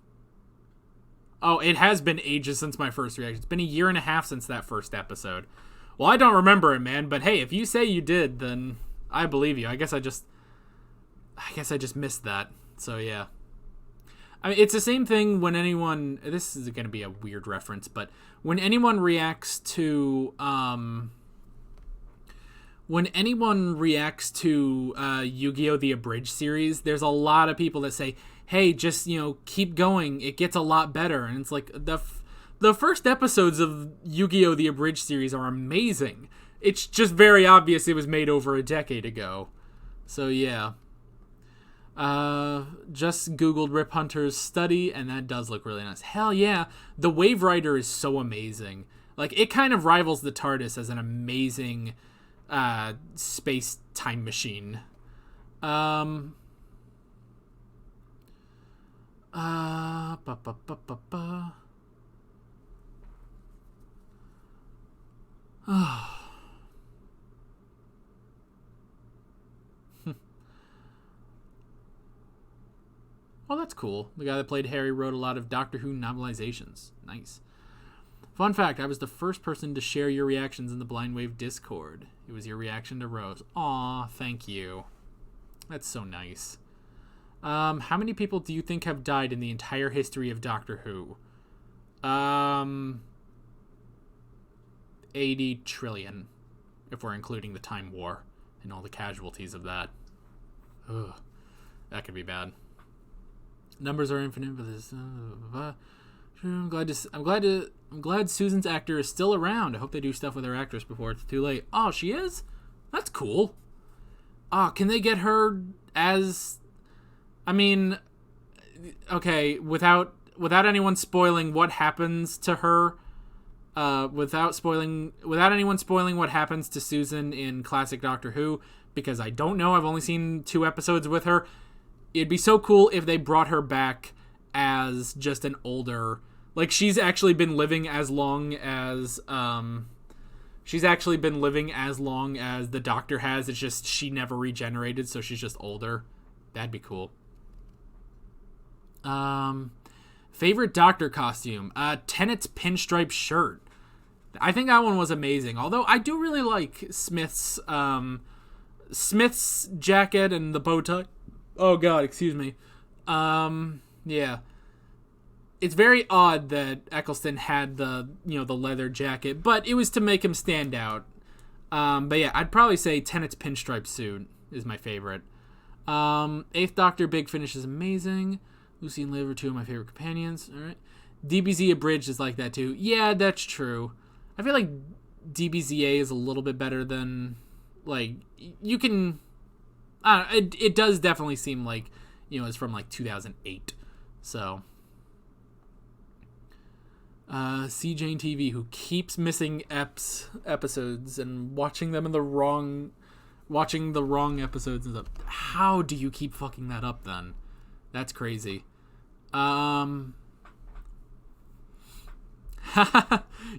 Oh, it has been ages since my first reaction. It's been a year and a half since that first episode. Well, I don't remember it, man, but hey, if you say you did, then I believe you. I guess I just missed that. So yeah. I mean, it's the same thing when anyone, this is going to be a weird reference, but when anyone reacts to Yu-Gi-Oh! The Abridged series, there's a lot of people that say, hey, just, keep going. It gets a lot better. And it's like, the first episodes of Yu-Gi-Oh! The Abridged series are amazing. It's just very obvious it was made over a decade ago. So, yeah. Just Googled Rip Hunter's study, and that does look really nice. Hell yeah. The Wave Rider is so amazing. Like, it kind of rivals the TARDIS as an amazing space time machine. Oh, that's cool. The guy that played Harry wrote a lot of Doctor Who novelizations. Nice. Fun fact, I was the first person to share your reactions in the Blind Wave Discord. It was your reaction to Rose. Aw, thank you. That's so nice. How many people do you think have died in the entire history of Doctor Who? 80 trillion, if we're including the Time War and all the casualties of that. Ugh, that could be bad. Numbers are infinite, but this. I'm glad Susan's actor is still around. I hope they do stuff with her actress before it's too late. Oh, she is? That's cool. Can they get her as? I mean, okay, without anyone spoiling what happens to her. Without anyone spoiling what happens to Susan in classic Doctor Who, because I don't know. I've only seen 2 episodes with her. It'd be so cool if they brought her back as just an older, like she's actually been living as long as the Doctor has. It's just she never regenerated, so she's just older. That'd be cool. Favorite Doctor costume? Tennant's pinstripe shirt. I think that one was amazing. Although I do really like Smith's jacket and the bow tie. Oh God, excuse me. Yeah. It's very odd that Eccleston had the leather jacket, but it was to make him stand out. But yeah, I'd probably say Tennant's pinstripe suit is my favorite. 8th Doctor Big Finish is amazing. Lucy and Liv are 2 of my favorite companions. All right. DBZ Abridged is like that too. Yeah, that's true. I feel like DBZA is a little bit better than, like, you can... it does definitely seem like, it's from, like, 2008. So... CJane TV, who keeps missing episodes and watching them in the wrong episodes and stuff. How do you keep fucking that up then? That's crazy.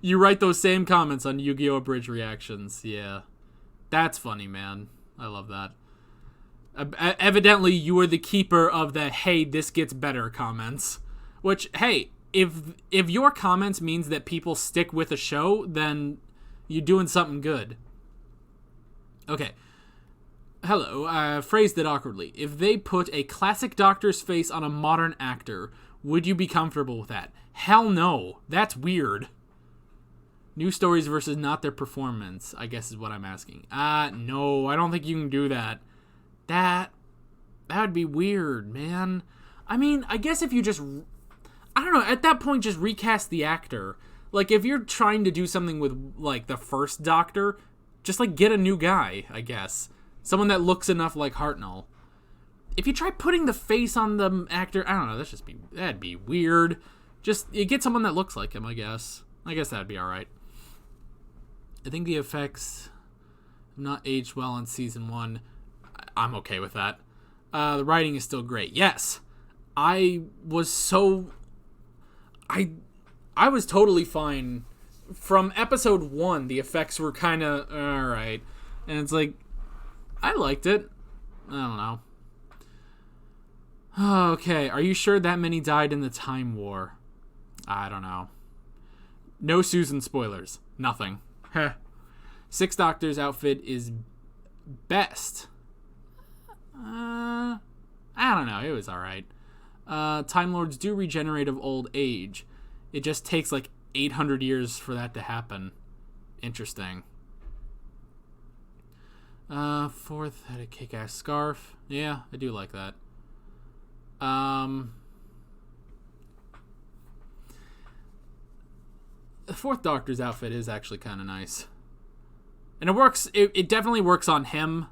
You write those same comments on Yu-Gi-Oh! Abridged reactions. Yeah. That's funny, man. I love that. Evidently, you are the keeper of the, hey, this gets better comments. Which, hey, if your comments means that people stick with a show, then you're doing something good. Okay. Hello, phrased it awkwardly. If they put a classic Doctor's face on a modern actor, would you be comfortable with that? Hell no. That's weird. New stories versus not their performance, I guess is what I'm asking. No, I don't think you can do that. That would be weird, man. I mean, I guess if you just... I don't know, at that point, just recast the actor. Like, if you're trying to do something with, like, the first Doctor, just, like, get a new guy, I guess. Someone that looks enough like Hartnell. If you try putting the face on the actor, I don't know, that'd be weird. Just, you get someone that looks like him, I guess. I guess that'd be alright. I think the effects have not aged well in season 1. I'm okay with that. The writing is still great. Yes! I was totally fine. From episode 1, the effects were kind of alright. And it's like, I liked it. I don't know. Okay, are you sure that many died in the Time War? I don't know. No Susan spoilers. Nothing. Heh. 6th Doctor's outfit is best. I don't know. It was alright. Time Lords do regenerate of old age. It just takes like 800 years for that to happen. Interesting. 4th had a kick-ass scarf. Yeah, I do like that. The 4th Doctor's outfit is actually kind of nice. And it works, it definitely works on him.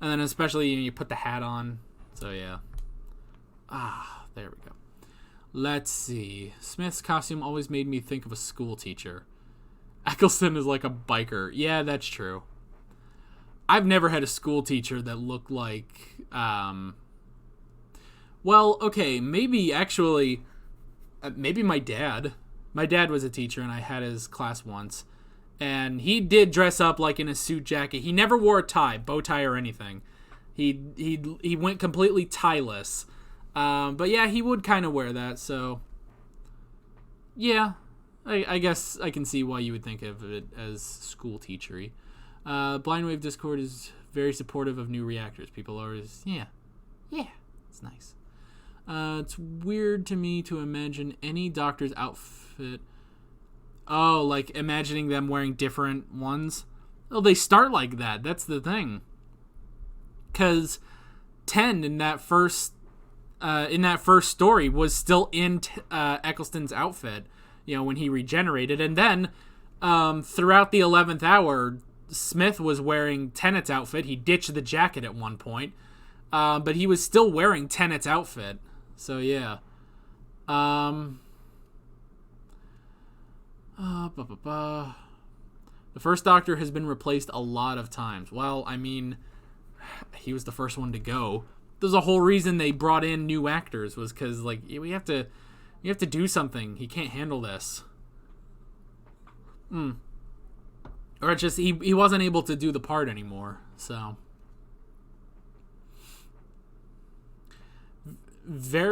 And then especially you put the hat on. So yeah. There we go. Let's see. Smith's costume always made me think of a school teacher. Eccleston is like a biker. Yeah, that's true. I've never had a school teacher that looked like... Well, okay, maybe actually... maybe my dad. My dad was a teacher, and I had his class once. And he did dress up like in a suit jacket. He never wore a tie, bow tie or anything. He went completely tieless. But yeah, he would kind of wear that, so... Yeah, I guess I can see why you would think of it as school teachery. Blindwave Discord is very supportive of new reactors. People are always... Yeah, it's nice. It's weird to me to imagine any Doctor's outfit... Oh, like imagining them wearing different ones? Oh, they start like that. That's the thing. Because 10 in that first in that first story was still in Eccleston's outfit, when he regenerated. And then throughout the 11th hour, Smith was wearing Tennant's outfit. He ditched the jacket at one point, but he was still wearing Tennant's outfit. So, yeah. The first Doctor has been replaced a lot of times. Well, I mean, he was the first one to go. There's a whole reason they brought in new actors was because, like, we have to do something. He can't handle this. Or it's just he wasn't able to do the part anymore. So all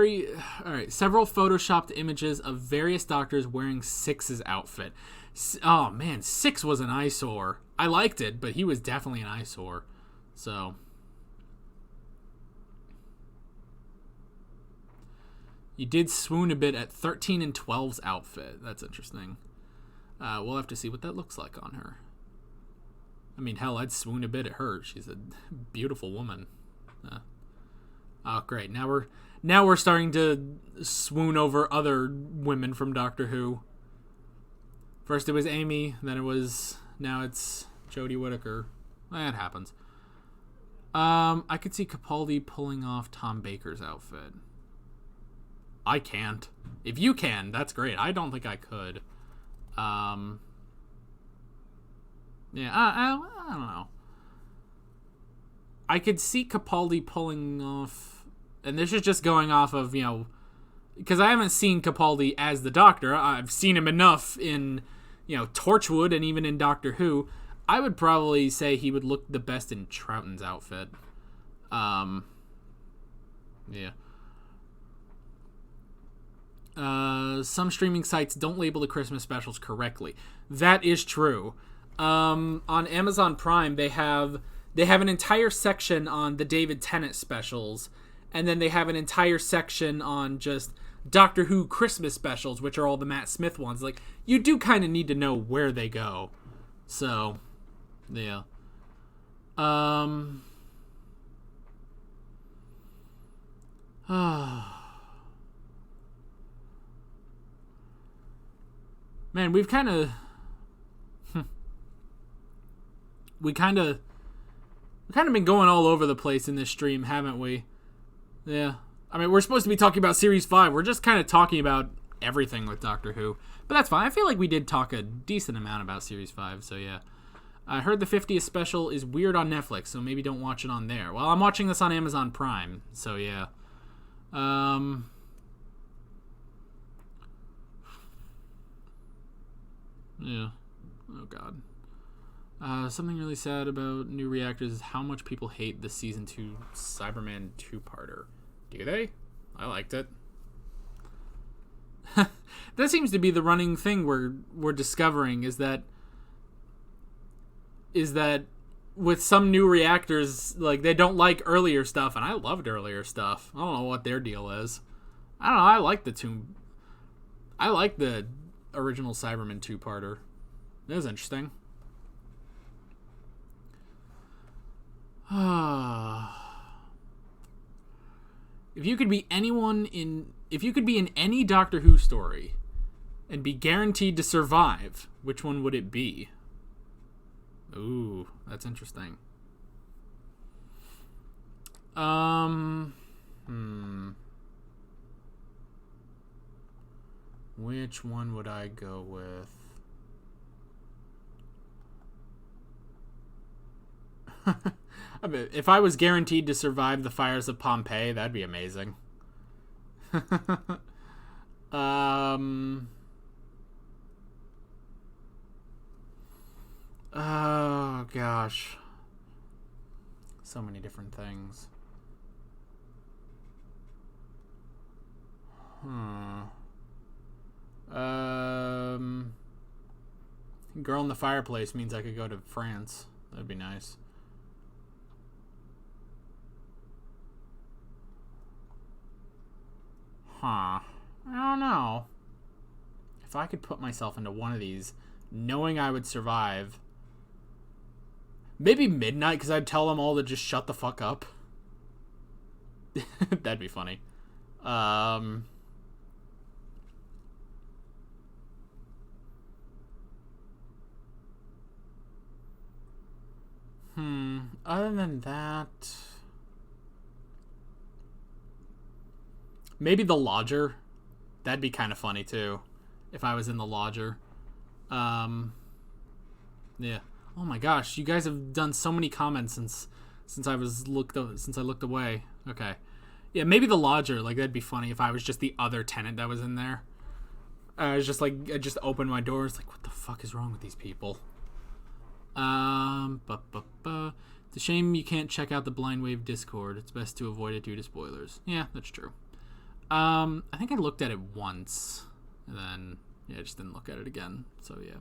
right. Several photoshopped images of various Doctors wearing Six's outfit. Oh man, Six was an eyesore. I liked it, but he was definitely an eyesore. So. You did swoon a bit at 13 and 12's outfit. That's interesting. We'll have to see what that looks like on her. I mean, hell, I'd swoon a bit at her. She's a beautiful woman. Oh, great. Now we're starting to swoon over other women from Doctor Who. First it was Amy, now it's Jodie Whittaker. That happens. I could see Capaldi pulling off Tom Baker's outfit. I can't. If you can, that's great. I don't think I could. Yeah, I don't know. I could see Capaldi pulling off, and this is just going off of, because I haven't seen Capaldi as the Doctor. I've seen him enough in, Torchwood and even in Doctor Who. I would probably say he would look the best in Troughton's outfit. Yeah. Some streaming sites don't label the Christmas specials correctly. That is true. On Amazon Prime, they have an entire section on the David Tennant specials, and then they have an entire section on just Doctor Who Christmas specials, which are all the Matt Smith ones. Like, you do kind of need to know where they go. So, yeah. Man, we've kind of been going all over the place in this stream, haven't we? Yeah. I mean, we're supposed to be talking about Series 5. We're just kind of talking about everything with Doctor Who. But that's fine. I feel like we did talk a decent amount about Series 5, so yeah. I heard the 50th special is weird on Netflix, so maybe don't watch it on there. Well, I'm watching this on Amazon Prime, so yeah. Yeah. Oh, God. Something really sad about new reactors is how much people hate the Season 2 Cyberman 2-parter. Do they? I liked it. That seems to be the running thing we're discovering is that with some new reactors, like, they don't like earlier stuff, and I loved earlier stuff. I don't know what their deal is. I don't know. I like the original Cyberman 2-parter. It was interesting. If you could be in any Doctor Who story and be guaranteed to survive, which one would it be? Ooh, that's interesting. Which one would I go with? I mean, if I was guaranteed to survive the fires of Pompeii, that'd be amazing. Oh, gosh. So many different things. Girl in the Fireplace means I could go to France. That'd be nice. I don't know. If I could put myself into one of these, knowing I would survive, maybe Midnight, because I'd tell them all to just shut the fuck up. That'd be funny. Um, Other than that, maybe the Lodger. That'd be kind of funny too, if I was in the Lodger. Um, yeah. Oh my gosh, you guys have done so many comments since I looked away. Okay. Yeah, maybe the Lodger. Like, that'd be funny if I was just the other tenant that was in there. I was just like, I just opened my doors. Like, what the fuck is wrong with these people? It's a shame you can't check out the Blind Wave Discord. It's best to avoid it due to spoilers. Yeah, that's true. I think I looked at it once, and then I just didn't look at it again. So yeah.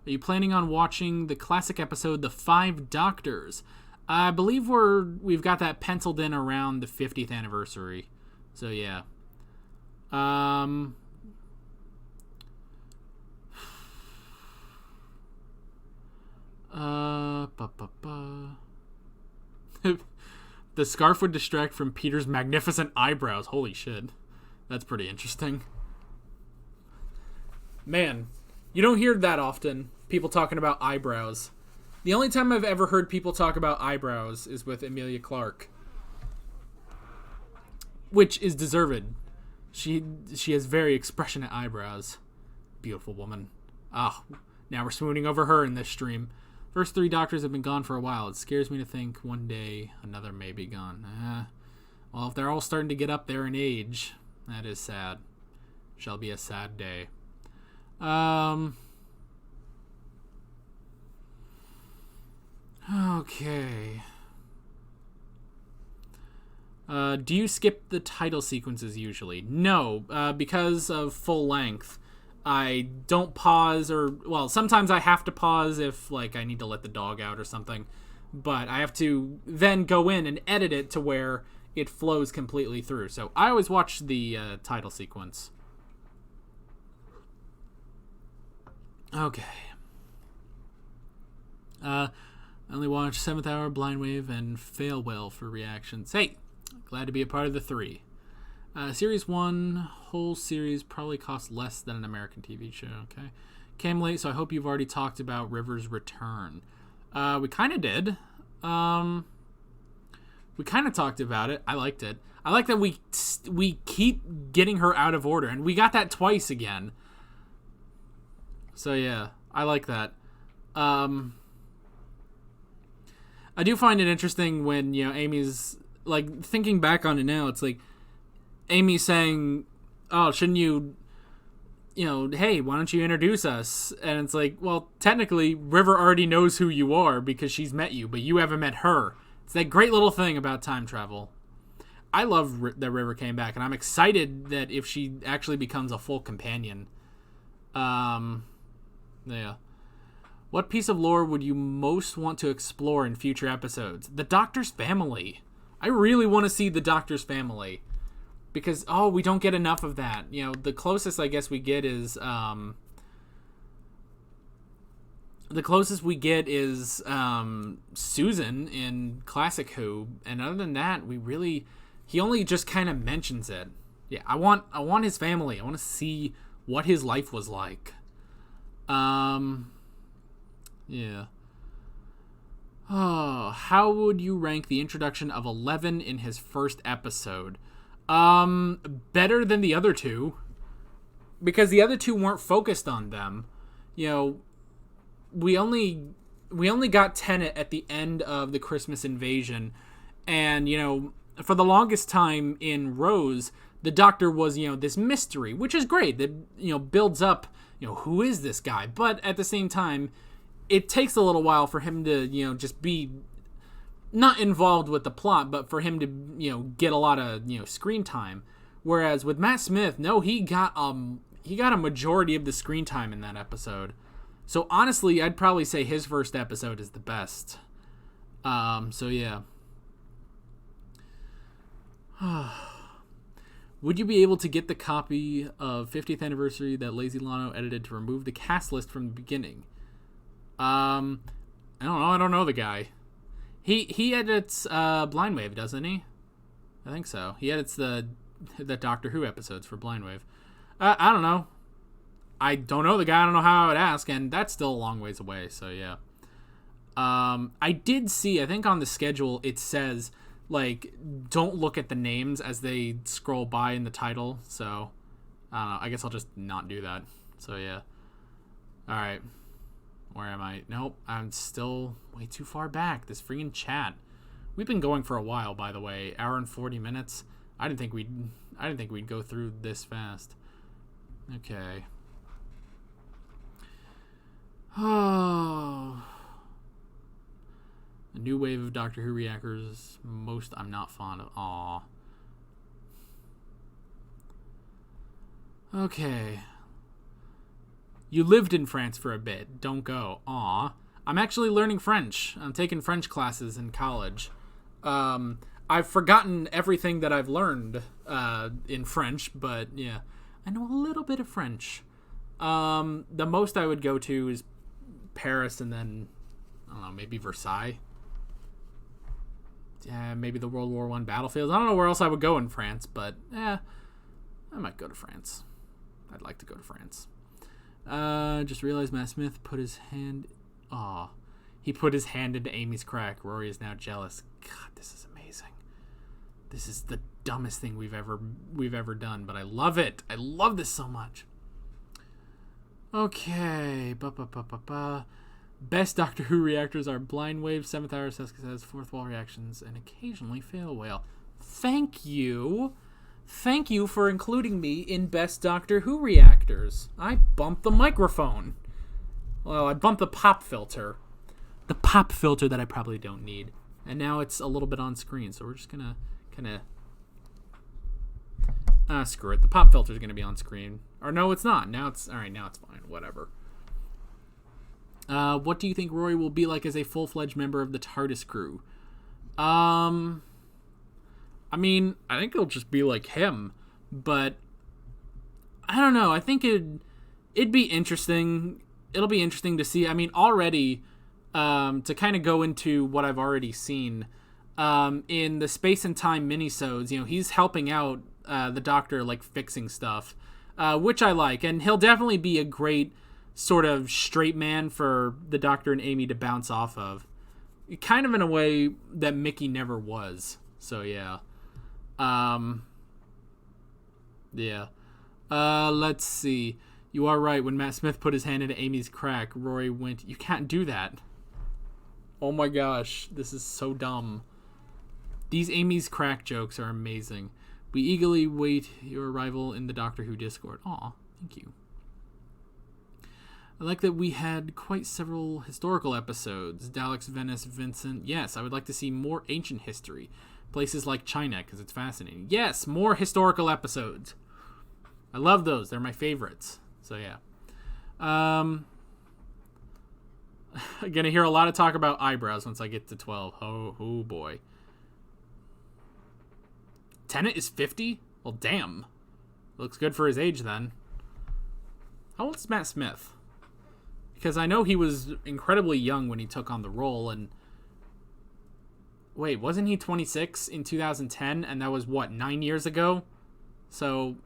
Are you planning on watching the classic episode, The Five Doctors? I believe we've got that penciled in around the 50th anniversary. So yeah. The scarf would distract from Peter's magnificent eyebrows. Holy shit. That's pretty interesting. Man, you don't hear that often, people talking about eyebrows. The only time I've ever heard people talk about eyebrows is with Emilia Clarke. Which is deserved. She has very expressionate eyebrows. Beautiful woman. Now we're swooning over her in this stream. First 3 doctors have been gone for a while. It scares me to think one day another may be gone. Well, if they're all starting to get up there in age, that is sad. Shall be a sad day. Okay. Do you skip the title sequences usually? No, because of full length. I don't pause, sometimes I have to pause if, like, I need to let the dog out or something. But I have to then go in and edit it to where it flows completely through. So I always watch the title sequence. Okay. I only watched 7th Hour, Blind Wave, and Fail Well for reactions. Hey, glad to be a part of the 3. Series 1, whole series probably costs less than an American TV show, okay? Came late, so I hope you've already talked about River's return. We kind of did. We kind of talked about it. I liked it. I like that we keep getting her out of order, and we got that twice again. So yeah, I like that. I do find it interesting when, Amy's, like, thinking back on it now, it's like, Amy saying, oh, shouldn't you, hey, why don't you introduce us? And it's like, well, technically, River already knows who you are because she's met you, but you haven't met her. It's that great little thing about time travel. I love that River came back, and I'm excited that if she actually becomes a full companion. Yeah. What piece of lore would you most want to explore in future episodes? The Doctor's family. I really want to see the Doctor's family. Because, we don't get enough of that. The closest I guess we get is, Susan in Classic Who. And other than that, he only just kind of mentions it. Yeah, I want his family. I want to see what his life was like. Yeah. Oh, how would you rank the introduction of 11 in his first episode? Better than the other 2, because the other 2 weren't focused on them. We only got Tenet at the end of the Christmas Invasion, and for the longest time in Rose, the Doctor was this mystery, which is great. That builds up who is this guy, but at the same time, it takes a little while for him to just be not involved with the plot, but for him to get a lot of screen time. Whereas with Matt Smith, no, he got a majority of the screen time in that episode. So honestly, I'd probably say his first episode is the best. So yeah. Would you be able to get the copy of 50th Anniversary that Lazy Lano edited to remove the cast list from the beginning? I don't know. I don't know the guy. He edits Blind Wave, doesn't he? I think so. He edits the the Doctor Who episodes for Blind Wave. I don't know. I don't know the guy. I don't know how I would ask, and that's still a long ways away. So yeah. I did see. I think on the schedule it says like don't look at the names as they scroll by in the title. So I don't know. I guess I'll just not do that. So yeah. All right. Where am I? Nope. I'm still way too far back. This freaking chat. We've been going for a while, by the way. Hour and 40 minutes. I didn't think we'd go through this fast. Okay. Oh. A new wave of Doctor Who reactors. Most I'm not fond of. Aw. Okay. You lived in France for a bit. Don't go. Aw. I'm actually learning French. I'm taking French classes in college. I've forgotten everything that I've learned in French, but yeah. I know a little bit of French. The most I would go to is Paris and then, I don't know, maybe Versailles. Yeah, maybe the World War I battlefields. I don't know where else I would go in France, but I might go to France. I'd like to go to France. Just realized Matt Smith put his hand... Aw. He put his hand into Amy's crack. Rory is now jealous. God, this is amazing. This is the dumbest thing we've ever done, but I love it. I love this so much. Okay. Best Doctor Who reactors are Blind Wave, 7th Hour, Seska says, Fourth Wall reactions, and occasionally Fail Whale. Thank you. Thank you for including me in Best Doctor Who reactors. I bumped the microphone. Well, I bumped the pop filter. The pop filter that I probably don't need. And now it's a little bit on screen, so we're just gonna kind of... screw it. The pop filter's gonna be on screen. Or no, it's not. Now it's... Alright, now it's fine. Whatever. What do you think Rory will be like as a full-fledged member of the TARDIS crew? I mean, I think he'll just be like him. But... I don't know. I think it'd be interesting... It'll be interesting to see. I mean, already, to kind of go into what I've already seen, in the Space and Time minisodes, you know, he's helping out the Doctor, like, fixing stuff, which I like. And he'll definitely be a great sort of straight man for the Doctor and Amy to bounce off of. Kind of in a way that Mickey never was. So, yeah. Yeah. Let's see. You are right. When Matt Smith put his hand into Amy's crack, Rory went, "You can't do that." Oh my gosh. This is so dumb. These Amy's crack jokes are amazing. We eagerly wait your arrival in the Doctor Who Discord. Aw, thank you. I like that we had quite several historical episodes. Daleks, Venice, Vincent. Yes, I would like to see more ancient history. Places like China, because it's fascinating. Yes, more historical episodes. I love those. They're my favorites. So, yeah. I'm going to hear a lot of talk about eyebrows once I get to 12. Oh boy. Tennant is 50? Well, damn. Looks good for his age, then. How old is Matt Smith? Because I know he was incredibly young when he took on the role, and... Wait, wasn't he 26 in 2010? And that was, what, 9 years ago? So,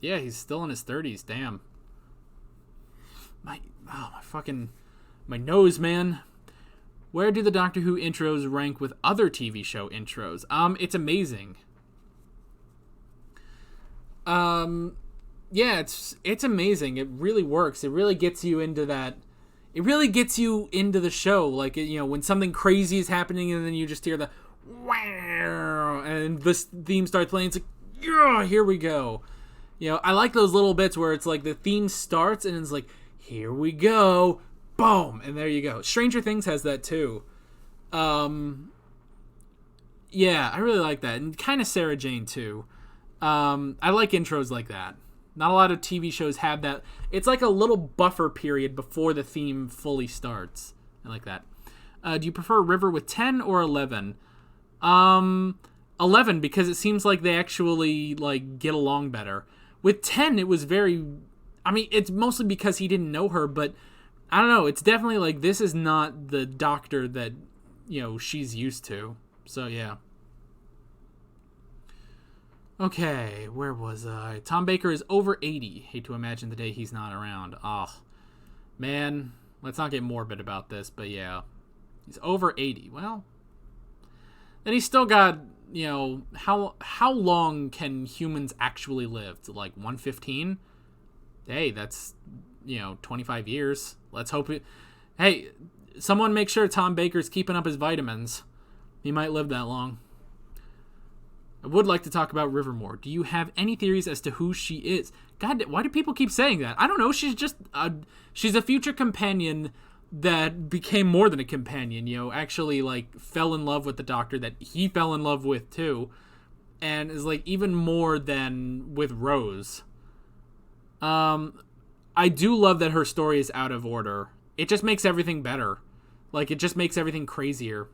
yeah, he's still in his 30s. Damn. My nose, man. Where do the Doctor Who intros rank with other TV show intros? It's amazing. Yeah, it's amazing. It really works. It really gets you into that. It really gets you into the show. Like, you know, when something crazy is happening and then you just hear the wow, and this theme starts playing. It's like, yeah, here we go. You know, I like those little bits where it's like the theme starts and it's like, here we go, boom, and there you go. Stranger Things has that too. Yeah, I really like that, and kind of Sarah Jane too. I like intros like that. Not a lot of TV shows have that. It's like a little buffer period before the theme fully starts. I like that. Do you prefer River with 10 or 11? 11, because it seems like they actually like get along better. With 10, it was very... I mean, it's mostly because he didn't know her, but I don't know. It's definitely like this is not the Doctor that, you know, she's used to. So, yeah. Okay, where was I? Tom Baker is over 80. Hate to imagine the day he's not around. Oh, man. Let's not get morbid about this, but yeah. He's over 80. Well, then he's still got, how long can humans actually live? To like 115? Hey, that's, 25 years. Let's hope it. Hey, someone make sure Tom Baker's keeping up his vitamins. He might live that long. I would like to talk about Rivermore. Do you have any theories as to who she is? God, why do people keep saying that? I don't know. She's just she's a future companion that became more than a companion. Actually like fell in love with the Doctor that he fell in love with too, and is like even more than with Rose. I do love that her story is out of order. It just makes everything better. Like it just makes everything crazier.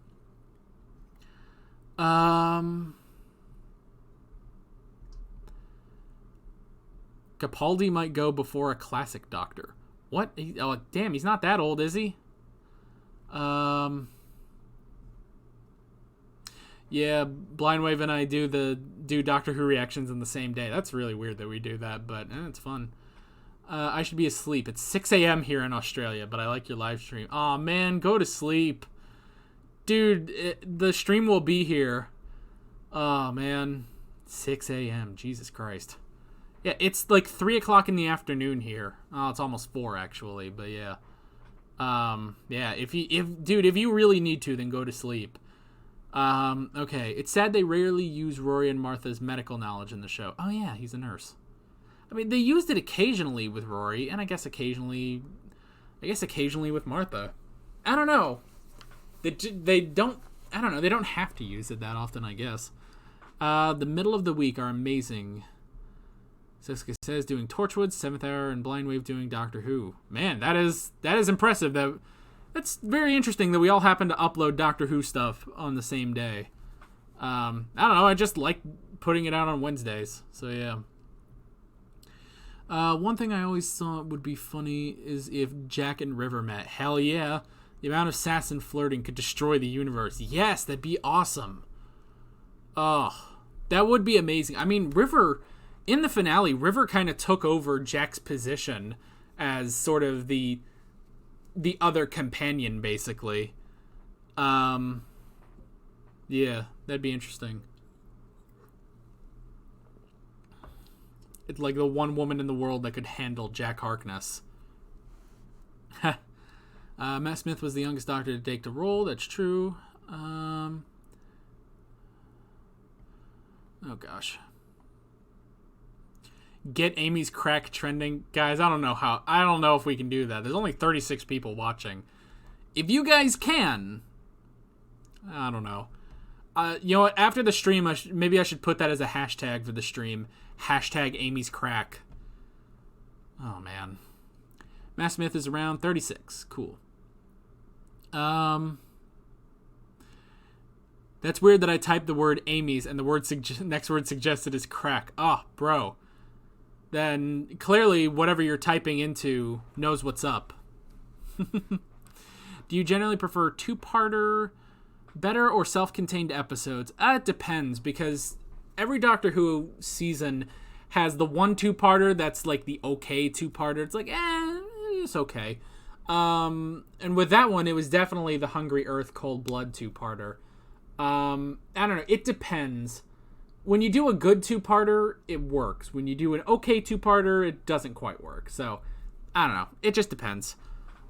Capaldi might go before a classic Doctor. What? Oh, damn, he's not that old, is he? Yeah, Blindwave and I do Doctor Who reactions in the same day. That's really weird that we do that, but it's fun. I should be asleep. It's 6 a.m. here in Australia, but I like your live stream. Aw, man, go to sleep. Dude, the stream will be here. Oh, man. 6 a.m. Jesus Christ. Yeah, it's like 3 o'clock in the afternoon here. Oh, it's almost 4 actually, but yeah. Yeah, if you really need to, then go to sleep. Okay. It's sad they rarely use Rory and Martha's medical knowledge in the show. Oh yeah, he's a nurse. I mean, they used it occasionally with Rory, and I guess occasionally with Martha. I don't know. They don't. I don't know. They don't have to use it that often, I guess. The middle of the week are amazing. Siska says doing Torchwood, 7th Hour, and Blindwave doing Doctor Who. Man, that is impressive. That's very interesting that we all happen to upload Doctor Who stuff on the same day. I don't know. I just like putting it out on Wednesdays. So yeah. One thing I always thought would be funny is if Jack and River met. Hell yeah. The amount of sass and flirting could destroy the universe. Yes, that'd be awesome. Oh, that would be amazing. I mean, River... In the finale, River kind of took over Jack's position as sort of the other companion, basically. Yeah, that'd be interesting. It's like the one woman in the world that could handle Jack Harkness. Matt Smith was the youngest Doctor to take the role. That's true. Oh, gosh. Get Amy's crack trending. Guys, I don't know if we can do that. There's only 36 people watching. If you guys can, I don't know. You know what? After the stream, maybe I should put that as a hashtag for the stream. Hashtag Amy's crack. Oh, man. Matt Smith is around 36. Cool. That's weird that I typed the word Amy's and the next word suggested is crack. Oh, bro. Then clearly whatever you're typing into knows what's up. Do you generally prefer two-parter better or self-contained episodes? It depends, because every Doctor Who season has the one two-parter that's like the okay two-parter. It's like, it's okay. And with that one, it was definitely the Hungry Earth, Cold Blood two-parter. I don't know. It depends. When you do a good two-parter, it works. When you do an okay two-parter, it doesn't quite work. So, I don't know. It just depends.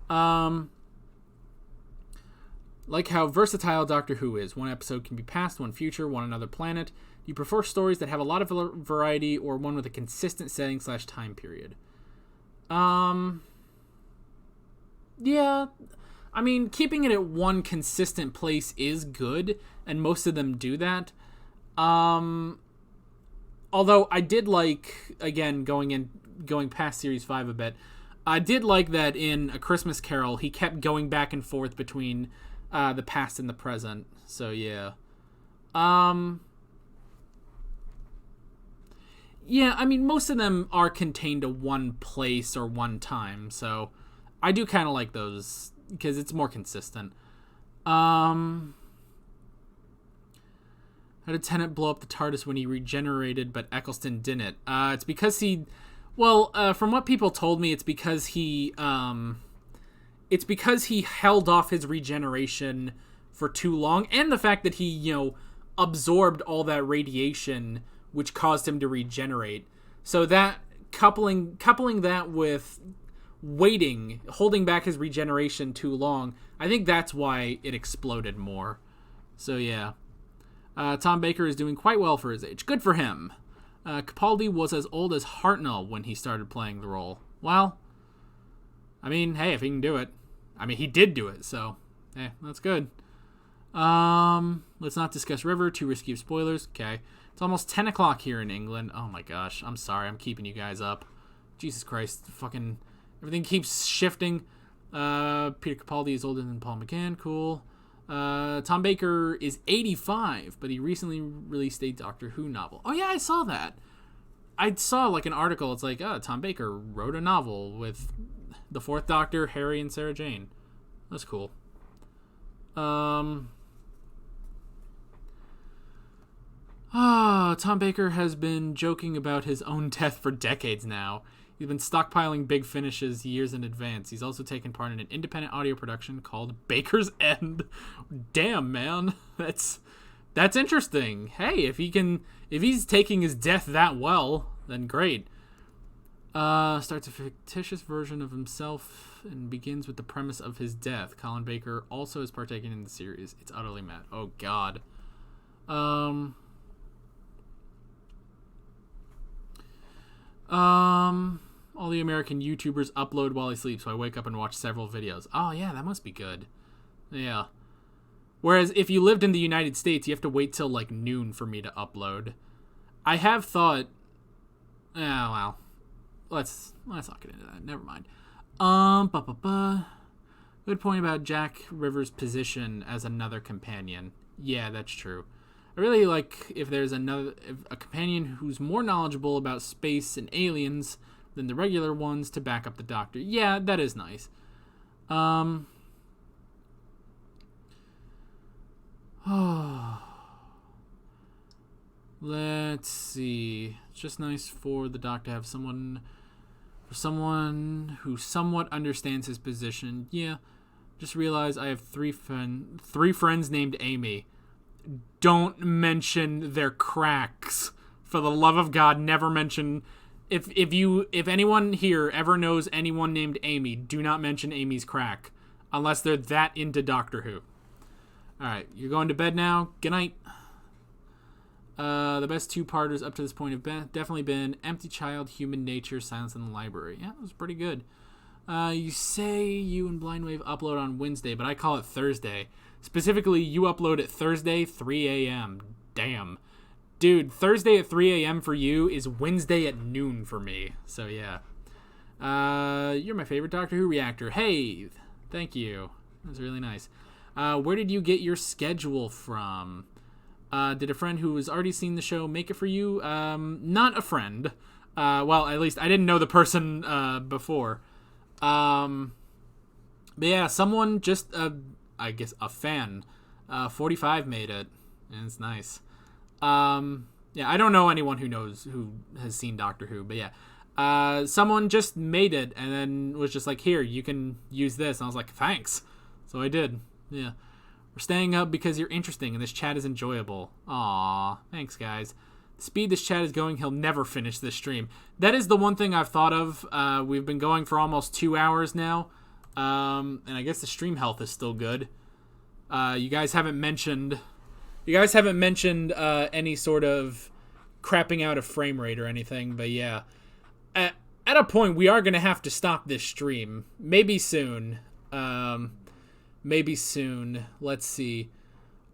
Like how versatile Doctor Who is. One episode can be past, one future, one another planet. Do you prefer stories that have a lot of variety or one with a consistent setting / time period? Yeah. I mean, keeping it at one consistent place is good, and most of them do that. Although I did like, again, going past Series 5 a bit, I did like that in A Christmas Carol, he kept going back and forth between the past and the present. So, yeah. Yeah, I mean, most of them are contained to one place or one time, so I do kind of like those, because it's more consistent. How did Tennant blow up the TARDIS when he regenerated, but Eccleston didn't? It's because he... Well, from what people told me, it's because he held off his regeneration for too long, and the fact that he, absorbed all that radiation, which caused him to regenerate. So that coupling that with holding back his regeneration too long, I think that's why it exploded more. So yeah. Tom Baker is doing quite well for his age. Good for him. Capaldi was as old as Hartnell when he started playing the role. Well, I mean, hey, if he can do it. I mean, he did do it, so, hey, that's good. Let's not discuss River. Too risky of spoilers. Okay. It's almost 10 o'clock here in England. Oh my gosh. I'm sorry. I'm keeping you guys up. Jesus Christ. Fucking everything keeps shifting. Peter Capaldi is older than Paul McGann. Cool. Tom Baker is 85, but he recently released a Doctor Who novel. Oh yeah, I saw that. I saw like an article. It's like, Tom Baker wrote a novel with the Fourth Doctor, Harry, and Sarah Jane. That's cool. Tom Baker has been joking about his own death for decades now. He's been stockpiling big finishes years in advance. He's also taken part in an independent audio production called Baker's End. Damn, man. That's interesting. Hey, if he's taking his death that well, then great. Starts a fictitious version of himself and begins with the premise of his death. Colin Baker also is partaking in the series. It's utterly mad. Oh, God. All the American YouTubers upload while I sleep, so I wake up and watch several videos. Oh, yeah, that must be good. Yeah. Whereas if you lived in the United States, you have to wait till, like, noon for me to upload. I have thought... Oh, well. Let's not get into that. Never mind. Good point about Jack Rivers' position as another companion. Yeah, that's true. I really like if there's a companion who's more knowledgeable about space and aliens than the regular ones to back up the Doctor. Yeah, that is nice. Let's see. It's just nice for the Doctor to have someone who somewhat understands his position. Yeah. Just realized I have three friends named Amy. Don't mention their cracks. For the love of God, never mention... If anyone here ever knows anyone named Amy, do not mention Amy's crack. Unless they're that into Doctor Who. Alright, you're going to bed now. Good night. The best two-parters up to this point have definitely been Empty Child, Human Nature, Silence in the Library. Yeah, that was pretty good. You say you and Blindwave upload on Wednesday, but I call it Thursday. Specifically, you upload at Thursday, 3 a.m. Damn. Dude, Thursday at 3 a.m. for you is Wednesday at noon for me. So, yeah. You're my favorite Doctor Who reactor. Hey, thank you. That was really nice. Where did you get your schedule from? Did a friend who has already seen the show make it for you? Not a friend. Well, at least I didn't know the person before. But yeah, someone just, I guess, a fan. 45 made it. And it's nice. Yeah, I don't know anyone who has seen Doctor Who, but yeah. Someone just made it and then was just like, here, you can use this. And I was like, thanks. So I did. Yeah. We're staying up because you're interesting and this chat is enjoyable. Aw, thanks, guys. The speed this chat is going, he'll never finish this stream. That is the one thing I've thought of. We've been going for almost 2 hours now. And I guess the stream health is still good. You guys haven't mentioned any sort of crapping out of frame rate or anything, but yeah. At a point, we are going to have to stop this stream. Maybe soon. Maybe soon. Let's see.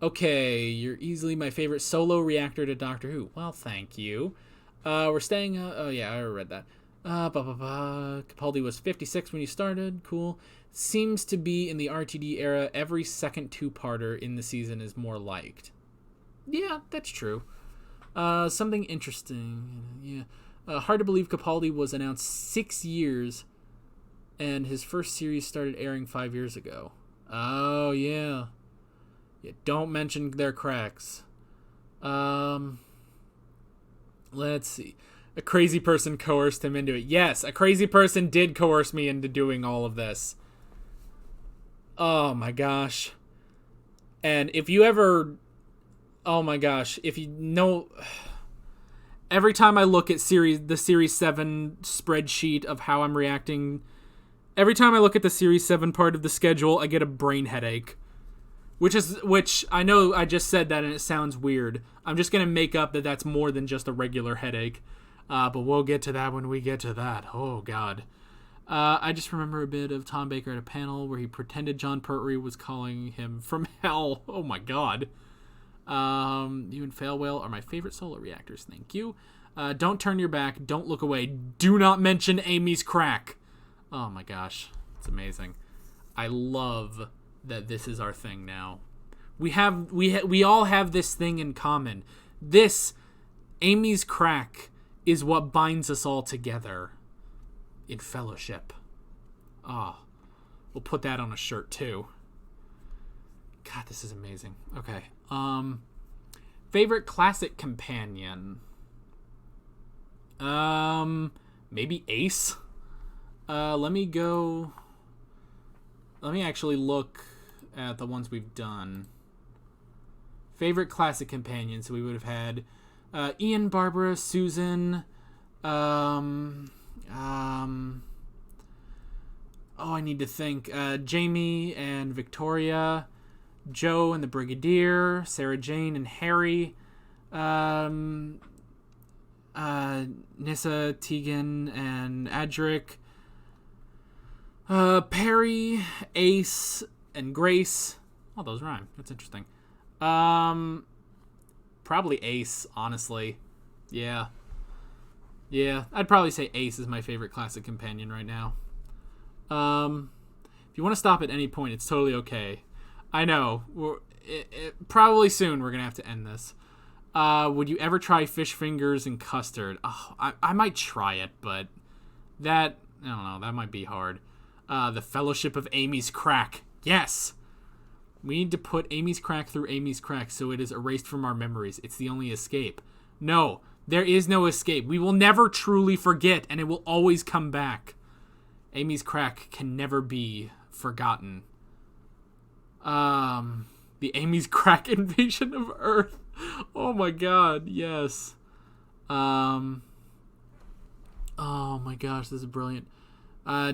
Okay, you're easily my favorite solo reactor to Doctor Who. Well, thank you. We're staying... oh, yeah, I already read that. Capaldi was 56 when you started. Cool. Seems to be in the RTD era, every second two-parter in the season is more liked. Yeah, that's true. Something interesting. Yeah. Hard to believe Capaldi was announced 6 years, and his first series started airing 5 years ago. Oh, yeah. Yeah, don't mention their cracks. Um, let's see. A crazy person coerced him into it. Yes, a crazy person did coerce me into doing all of this. Oh my gosh. And if you ever... Oh my gosh. If you know... Every time I look at the Series 7 spreadsheet of how I'm reacting... Every time I look at the Series 7 part of the schedule, I get a brain headache. Which I know I just said that and it sounds weird. I'm just going to make up that that's more than just a regular headache. But we'll get to that when we get to that. Oh, God. I just remember a bit of Tom Baker at a panel where he pretended John Pertwee was calling him from hell. Oh, my God. You and Fail Whale are my favorite solo reactors. Thank you. Don't turn your back. Don't look away. Do not mention Amy's crack. Oh, my gosh. It's amazing. I love that this is our thing now. We all have this thing in common. This, Amy's crack, is what binds us all together in fellowship. Oh, we'll put that on a shirt too. God, this is amazing. Okay. Favorite classic companion. Maybe Ace. Let me actually look at the ones we've done. Favorite classic companions. So we would have had Ian, Barbara, Susan. Oh, I need to think. Jamie and Victoria. Joe and the Brigadier. Sarah Jane and Harry. Nissa, Tegan, and Adric. Perry, Ace, and Grace. Oh, those rhyme. That's interesting. Probably Ace, honestly. Yeah, I'd probably say Ace is my favorite classic companion right now. If you want to stop at any point, it's totally okay. I know. Probably soon we're going to have to end this. Would you ever try fish fingers and custard? Oh, I might try it, but I don't know, that might be hard. The Fellowship of Amy's Crack. Yes! We need to put Amy's Crack through Amy's Crack so it is erased from our memories. It's the only escape. No, there is no escape. We will never truly forget, and it will always come back. Amy's Crack can never be forgotten. The Amy's Crack invasion of Earth. Oh my god, yes. Oh my gosh, this is brilliant.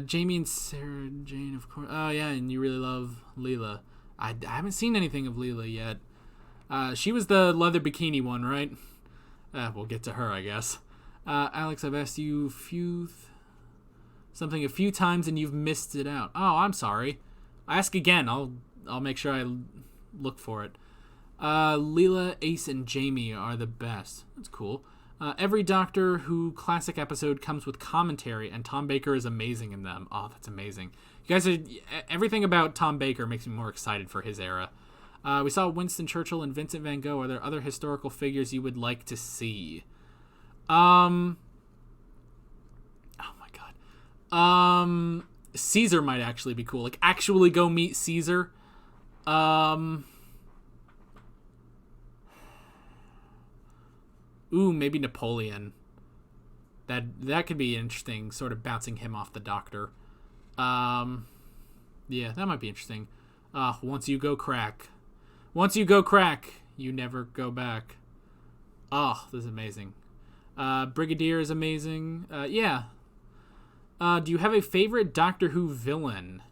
Jamie and Sarah Jane, of course. Oh yeah, and you really love Leela. I haven't seen anything of Leela yet. She was the leather bikini one, right? We'll get to her, I guess. Alex, I've asked you something a few times and you've missed it out. Oh, I'm sorry. Ask again. I'll make sure I look for it. Leela, Ace, and Jamie are the best. That's cool. Every Doctor Who classic episode comes with commentary, and Tom Baker is amazing in them. Oh, that's amazing. You guys everything about Tom Baker makes me more excited for his era. We saw Winston Churchill and Vincent van Gogh. Are there other historical figures you would like to see? Oh my god. Caesar might actually be cool. Like, actually go meet Caesar. Ooh, maybe Napoleon. That could be interesting, sort of bouncing him off the Doctor. Yeah, that might be interesting. Once you go crack, you never go back. Oh, this is amazing. Brigadier is amazing. Yeah. Do you have a favorite Doctor Who villain?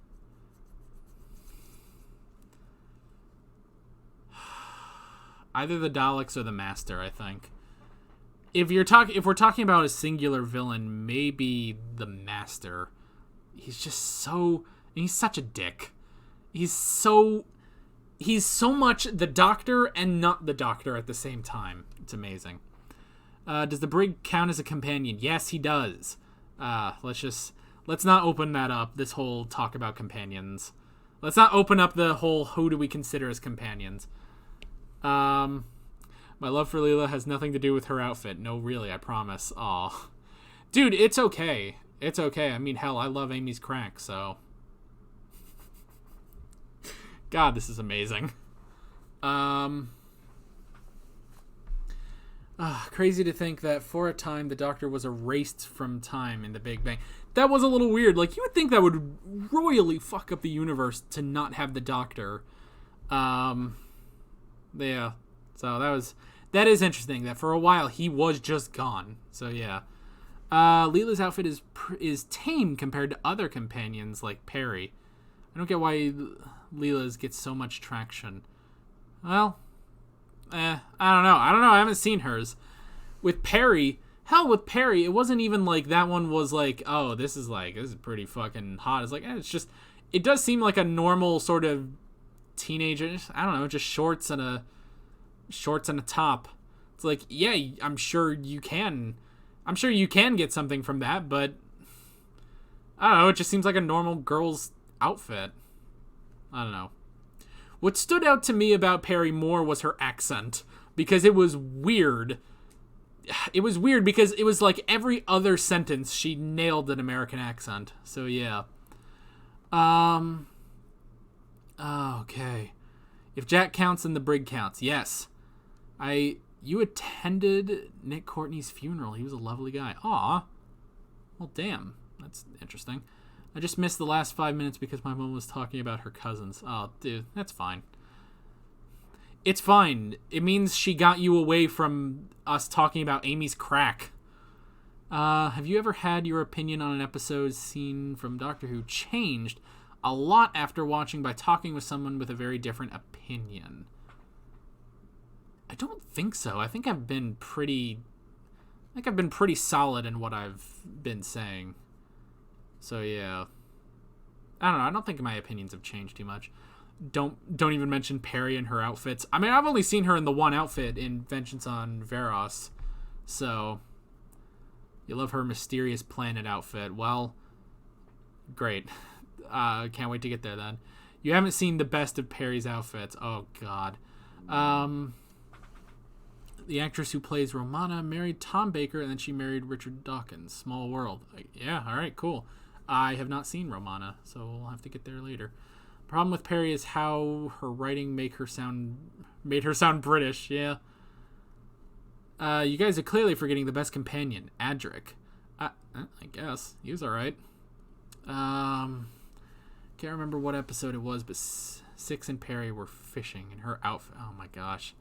Either the Daleks or the Master, I think. If we're talking about a singular villain, maybe the Master. He's such a dick. He's so much the Doctor and not the Doctor at the same time. It's amazing. Does the Brig count as a companion? Yes, he does. Let's not open that up, this whole talk about companions. Let's not open up the whole who do we consider as companions. My love for Leela has nothing to do with her outfit. No, really, I promise. Aw. Dude, it's okay. It's okay. I mean, hell, I love Amy's Crack, so... God, this is amazing. Crazy to think that for a time the Doctor was erased from time in the Big Bang. That was a little weird. Like, you would think that would royally fuck up the universe to not have the Doctor. Yeah. So that is interesting. That for a while he was just gone. So yeah. Leela's outfit is tame compared to other companions like Perry. I don't get why Leela's gets so much traction. Well, I don't know. I haven't seen hers. With Perry, it wasn't even like that one was like, oh, this is pretty fucking hot. It's like, it does seem like a normal sort of teenager. I don't know, just shorts and a top. It's like, yeah, I'm sure you can get something from that, but I don't know. It just seems like a normal girl's outfit. I don't know. What stood out to me about Perry more was her accent, because it was weird. It was weird because it was like every other sentence she nailed an American accent. So yeah. Okay. If Jack counts, then the brig counts. Yes. You attended Nick Courtney's funeral. He was a lovely guy. Aw. Well, damn. That's interesting. I just missed the last 5 minutes because my mom was talking about her cousins. Oh, dude, that's fine. It's fine. It means she got you away from us talking about Amy's crack. Have you ever had your opinion on an episode scene from Doctor Who changed a lot after watching by talking with someone with a very different opinion? I don't think so. I think I've been pretty solid in what I've been saying. So yeah. I don't know. I don't think my opinions have changed too much. Don't even mention Perry and her outfits. I mean, I've only seen her in the one outfit in Vengeance on Varos. So you love her mysterious planet outfit. Well, great. Can't wait to get there then. You haven't seen the best of Perry's outfits. Oh god. The actress who plays Romana married Tom Baker, and then she married Richard Dawkins. Small world. Yeah, all right, cool. I have not seen Romana, so we'll have to get there later. Problem with Perry is how her writing made her sound British. Yeah. You guys are clearly forgetting the best companion, Adric. I guess he was all right. Can't remember what episode it was, but Six and Perry were fishing, and her outfit. Oh my gosh.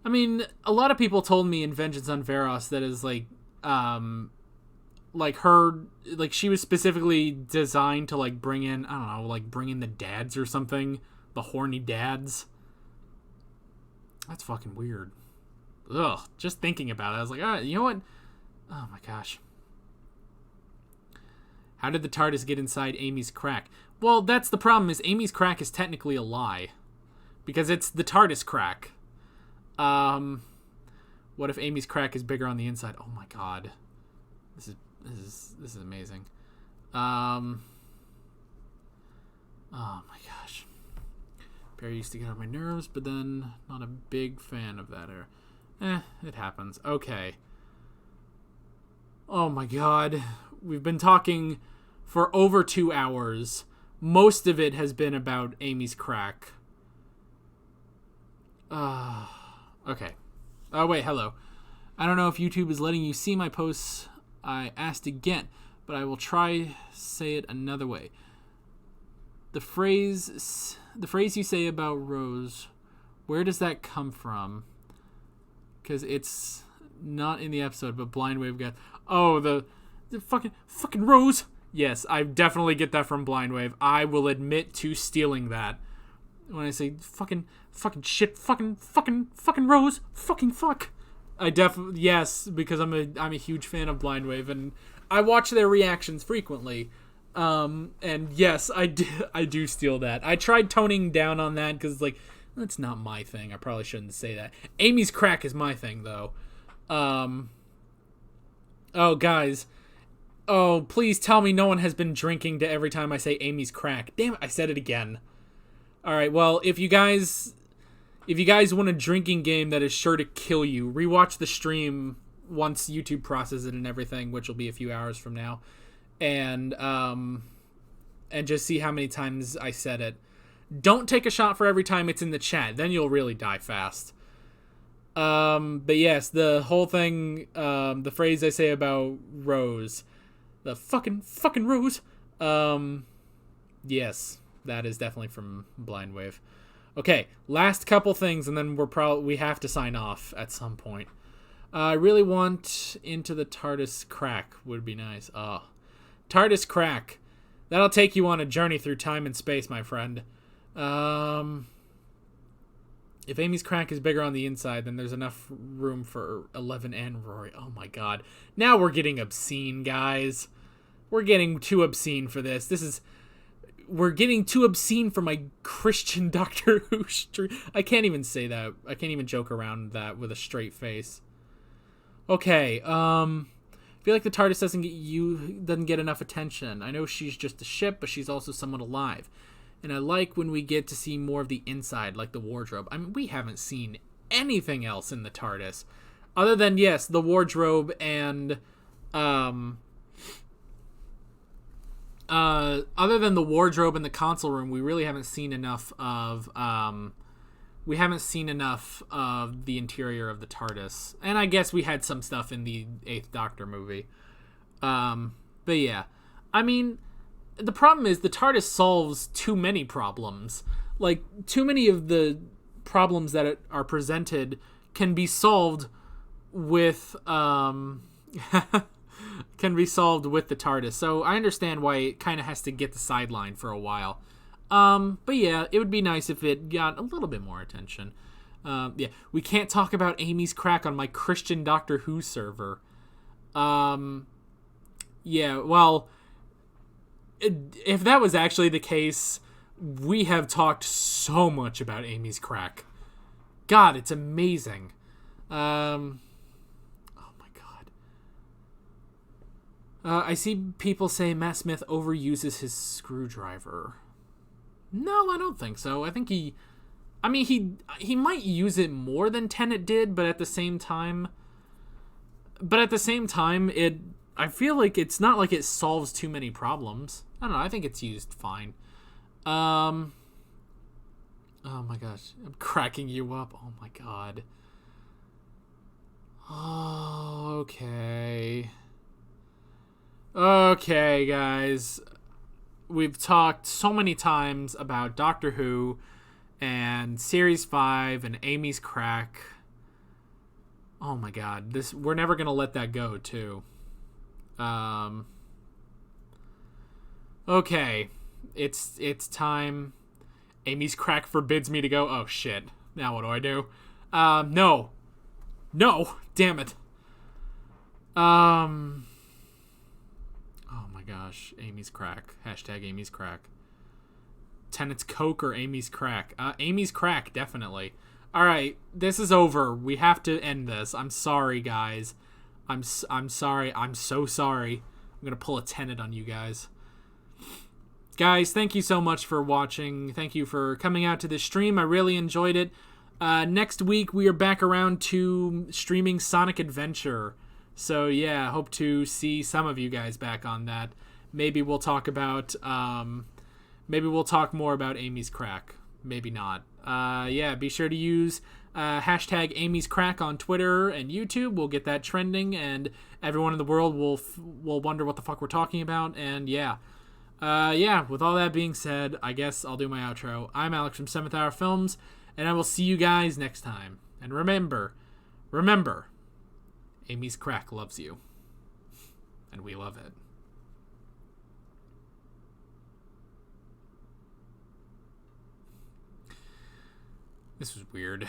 I mean, a lot of people told me in Vengeance on Varos that is like she was specifically designed to like bring in, I don't know, like bring in the dads or something, the horny dads. That's fucking weird. Ugh, just thinking about it, I was like, you know what? Oh my gosh. How did the TARDIS get inside Amy's crack? Well, that's the problem, is Amy's crack is technically a lie. Because it's the TARDIS crack. What if Amy's crack is bigger on the inside? Oh my god. This is amazing. Oh my gosh. Perry used to get on my nerves, but then not a big fan of that era. It happens. Okay. Oh my god. We've been talking for over 2 hours. Most of it has been about Amy's crack. Okay. Oh, wait, hello. I don't know if YouTube is letting you see my posts. I asked again, but I will try say it another way. The phrase you say about Rose, where does that come from? Because it's not in the episode, but Blindwave got... Oh, the fucking Rose! Yes, I definitely get that from Blindwave. I will admit to stealing that. When I say fucking shit, fucking Rose, fucking fuck. I definitely, yes, because I'm a huge fan of Blindwave, and I watch their reactions frequently. And yes, I do steal that. I tried toning down on that because like that's not my thing. I probably shouldn't say that. Amy's crack is my thing though. Oh guys, oh please tell me no one has been drinking to every time I say Amy's crack. Damn it, I said it again. All right, well if you guys want a drinking game that is sure to kill you, rewatch the stream once YouTube processes it and everything, which will be a few hours from now. And just see how many times I said it. Don't take a shot for every time it's in the chat. Then you'll really die fast. But yes, the whole thing, the phrase I say about Rose, the fucking Rose. Yes, that is definitely from Blind Wave. Okay, last couple things, and then we have to sign off at some point. I really want Into the TARDIS crack. Would be nice. Oh, TARDIS crack. That'll take you on a journey through time and space, my friend. If Amy's crack is bigger on the inside, then there's enough room for 11 and Rory. Oh my god. Now we're getting obscene, guys. We're getting too obscene for this. We're getting too obscene for my Christian Doctor Who stream. I can't even say that. I can't even joke around that with a straight face. Okay, I feel like the TARDIS doesn't get enough attention. I know she's just a ship, but she's also someone alive. And I like when we get to see more of the inside, like the wardrobe. I mean, we haven't seen anything else in the TARDIS. Other than, yes, the wardrobe and, other than the wardrobe and the console room, we really haven't seen enough of, the interior of the TARDIS. And I guess we had some stuff in the 8th Doctor movie. But yeah. I mean, the problem is the TARDIS solves too many problems. Like, too many of the problems that are presented can be solved with, can be solved with the TARDIS. So I understand why it kind of has to get the sideline for a while. But yeah, it would be nice if it got a little bit more attention. Yeah, we can't talk about Amy's crack on my Christian Doctor Who server. Yeah, well, if that was actually the case, we have talked so much about Amy's crack. God, it's amazing. Oh my god. I see people say Matt Smith overuses his screwdriver. No, I don't think so. I think he might use it more than Tenet did, but at the same time, I feel like it's not like it solves too many problems. I don't know. I think it's used fine. Oh my gosh. I'm cracking you up. Oh my god. Oh, okay. Okay, guys. We've talked so many times about Doctor Who and Series 5 and Amy's crack. Oh my god. We're never going to let that go, too. Okay, it's time. Amy's crack forbids me to go. Oh shit, now what do? No, damn it. Oh my gosh, Amy's crack, hashtag Amy's crack. Tenet's coke or Amy's crack? Amy's crack, definitely. Alright, this is over. We have to end this. I'm sorry, guys. I'm sorry. I'm so sorry. I'm gonna pull a Tenet on you guys. Guys, thank you so much for watching. Thank you for coming out to this stream. I really enjoyed it. Next week, we are back around to streaming Sonic Adventure. So, yeah, hope to see some of you guys back on that. Maybe we'll talk about, maybe we'll talk more about Amy's crack. Maybe not. Yeah, be sure to use hashtag Amy's crack on Twitter and YouTube. We'll get that trending, and everyone in the world will wonder what the fuck we're talking about. And yeah. Yeah, with all that being said, I guess I'll do my outro. I'm Alex from 7th Hour Films, and I will see you guys next time. And remember, Amy's crack loves you. And we love it. This was weird.